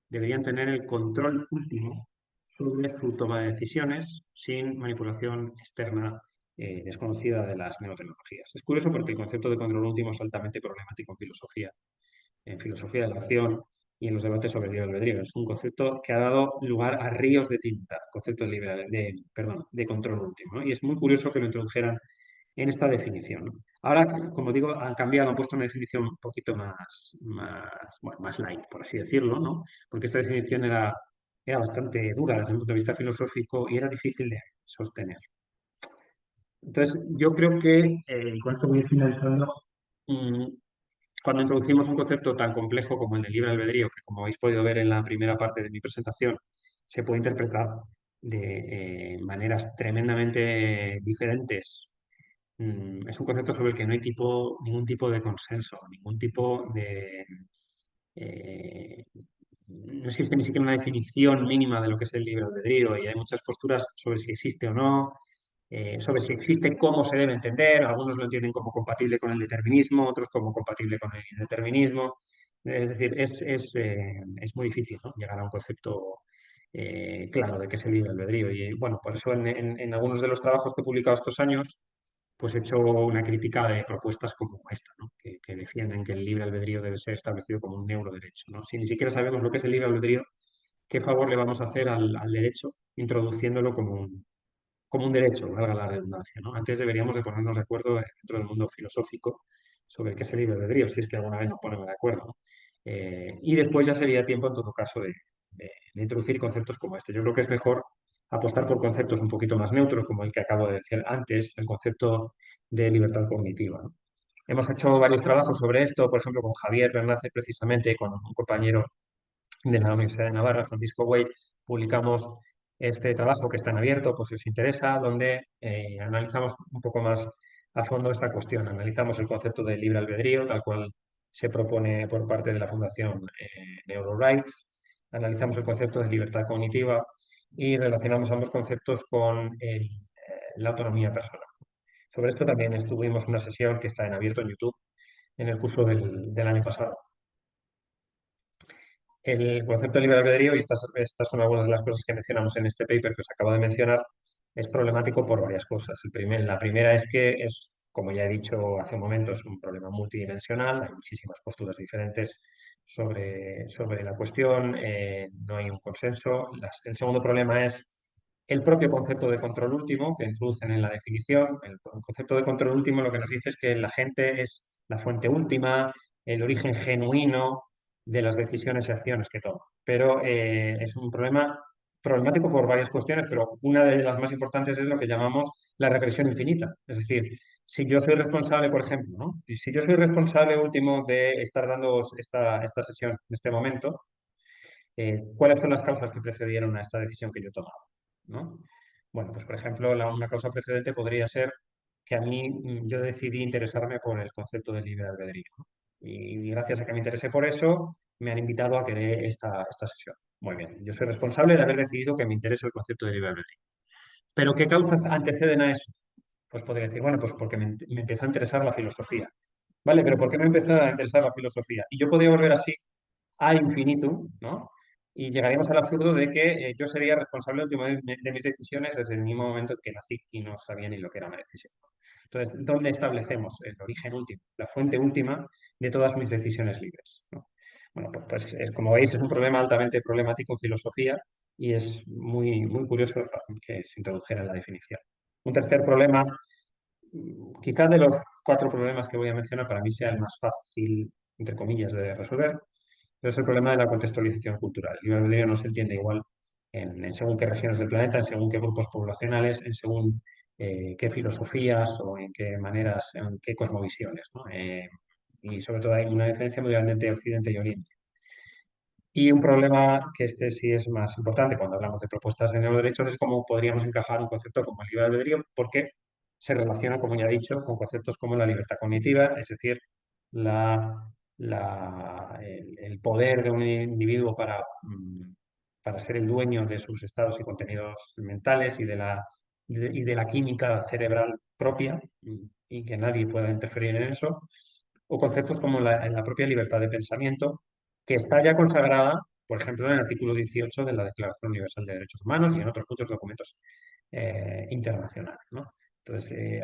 deberían tener el control último sobre su toma de decisiones sin manipulación externa desconocida de las neurotecnologías. Es curioso porque el concepto de control último es altamente problemático en filosofía de la acción y en los debates sobre el libre albedrío. Es un concepto que ha dado lugar a ríos de tinta, concepto de control último, ¿no? Y es muy curioso que lo introdujeran en esta definición, ¿no? Ahora, como digo, han cambiado, han puesto una definición un poquito bueno, más light, por así decirlo, ¿no? Porque esta definición era bastante dura desde el punto de vista filosófico y era difícil de sostener. Entonces, yo creo que, y con esto voy a ir finalizando, cuando introducimos un concepto tan complejo como el del libre albedrío, que como habéis podido ver en la primera parte de mi presentación, se puede interpretar de maneras tremendamente diferentes. Es un concepto sobre el que no hay ningún tipo de consenso, ningún tipo de... no existe ni siquiera una definición mínima de lo que es el libre albedrío y hay muchas posturas sobre si existe o no, sobre si existe, cómo se debe entender. Algunos lo entienden como compatible con el determinismo, otros como compatible con el indeterminismo. Es decir, es muy difícil, ¿no?, llegar a un concepto claro de qué es el libre albedrío. Y bueno, por eso en algunos de los trabajos que he publicado estos años, pues he hecho una crítica de propuestas como esta, ¿no?, que defienden que el libre albedrío debe ser establecido como un neuroderecho, ¿no? Si ni siquiera sabemos lo que es el libre albedrío, ¿qué favor le vamos a hacer al derecho introduciéndolo como un derecho, valga la redundancia, ¿no? Antes deberíamos de ponernos de acuerdo dentro del mundo filosófico sobre qué es el libre albedrío, si es que alguna vez nos ponemos de acuerdo, ¿no? Y después ya sería tiempo, en todo caso, de introducir conceptos como este. Yo creo que es mejor apostar por conceptos un poquito más neutros, como el que acabo de decir antes, el concepto de libertad cognitiva, ¿no? Hemos hecho varios trabajos sobre esto, por ejemplo, con Javier Bernace, precisamente, con un compañero de la Universidad de Navarra, Francisco Güell, publicamos este trabajo que está en abierto, pues si os interesa, donde analizamos un poco más a fondo esta cuestión. Analizamos el concepto de libre albedrío, tal cual se propone por parte de la Fundación NeuroRights. Analizamos el concepto de libertad cognitiva y relacionamos ambos conceptos con la autonomía personal. Sobre esto también estuvimos una sesión que está en abierto en YouTube en el curso del año pasado. El concepto de libre albedrío, y estas son algunas de las cosas que mencionamos en este paper que os acabo de mencionar, es problemático por varias cosas. La primera es que es, como ya he dicho hace un momento, es un problema multidimensional, hay muchísimas posturas diferentes sobre la cuestión, no hay un consenso. El segundo problema es el propio concepto de control último que introducen en la definición. El concepto de control último lo que nos dice es que la gente es la fuente última, el origen genuino de las decisiones y acciones que toma. Pero es un problema problemático por varias cuestiones, pero una de las más importantes es lo que llamamos la regresión infinita. Es decir, si yo soy responsable, por ejemplo, ¿no?, y si yo soy responsable último de estar dando esta sesión en este momento, ¿cuáles son las causas que precedieron a esta decisión que yo he tomado, ¿no? Bueno, pues por ejemplo, una causa precedente podría ser que a mí yo decidí interesarme por el concepto del libre albedrío, ¿no? Y gracias a que me interesé por eso, me han invitado a que dé esta sesión. Muy bien, yo soy responsable de haber decidido que me interese el concepto del libre albedrío. ¿Pero qué causas anteceden a eso? Pues podría decir, bueno, pues porque me empezó a interesar la filosofía. Vale, pero ¿por qué me empezó a interesar la filosofía? Y yo podría volver así a infinitum, ¿no? Y llegaríamos al absurdo de que yo sería responsable último de mis decisiones desde el mismo momento en que nací y no sabía ni lo que era una decisión. Entonces, ¿dónde establecemos el origen último, la fuente última de todas mis decisiones libres, ¿no? Bueno, pues como veis, es un problema altamente problemático en filosofía y es muy, muy curioso que se introdujera en la definición. Un tercer problema, quizás de los 4 problemas que voy a mencionar, para mí sea el más fácil, entre comillas, de resolver, pero es el problema de la contextualización cultural. El libre albedrío no se entiende igual en según qué regiones del planeta, en según qué grupos poblacionales, en según qué filosofías o en qué maneras, en qué cosmovisiones, ¿no? Y sobre todo hay una diferencia muy grande entre Occidente y Oriente. Y un problema que este sí es más importante cuando hablamos de propuestas de neuroderechos es cómo podríamos encajar un concepto como el libre albedrío, porque se relaciona, como ya he dicho, con conceptos como la libertad cognitiva, es decir, el poder de un individuo para ser el dueño de sus estados y contenidos mentales y de la química cerebral propia y que nadie pueda interferir en eso, o conceptos como la propia libertad de pensamiento, que está ya consagrada, por ejemplo, en el artículo 18 de la Declaración Universal de Derechos Humanos y en otros muchos documentos internacionales, ¿no? Entonces,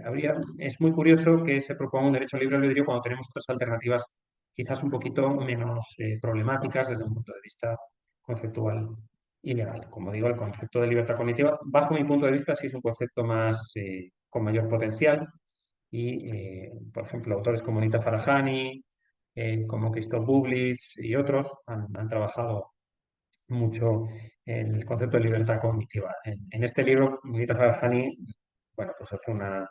es muy curioso que se proponga un derecho al libre albedrío cuando tenemos otras alternativas quizás un poquito menos problemáticas desde un punto de vista conceptual y legal. Como digo, el concepto de libertad cognitiva, bajo mi punto de vista, sí es un concepto más con mayor potencial y, por ejemplo, autores como Nita Farahany, como Christoph Bublitz y otros han trabajado mucho el concepto de libertad cognitiva. En este libro, Nita Farahany, bueno, pues hace una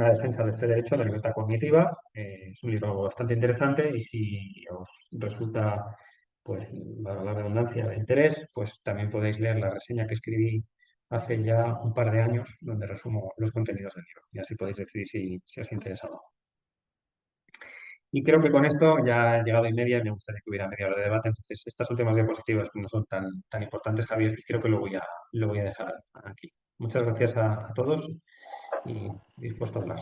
defensa de este derecho de libertad cognitiva. Es un libro bastante interesante y si os resulta, pues, la redundancia de interés, pues también podéis leer la reseña que escribí hace ya un par de años, donde resumo los contenidos del libro y así podéis decidir si os interesa o no. Y creo que con esto ya he llegado a y media y me gustaría que hubiera media hora de debate. Entonces, estas últimas diapositivas no son tan importantes, Javier, y creo que lo voy a dejar aquí. Muchas gracias a todos y dispuesto a hablar.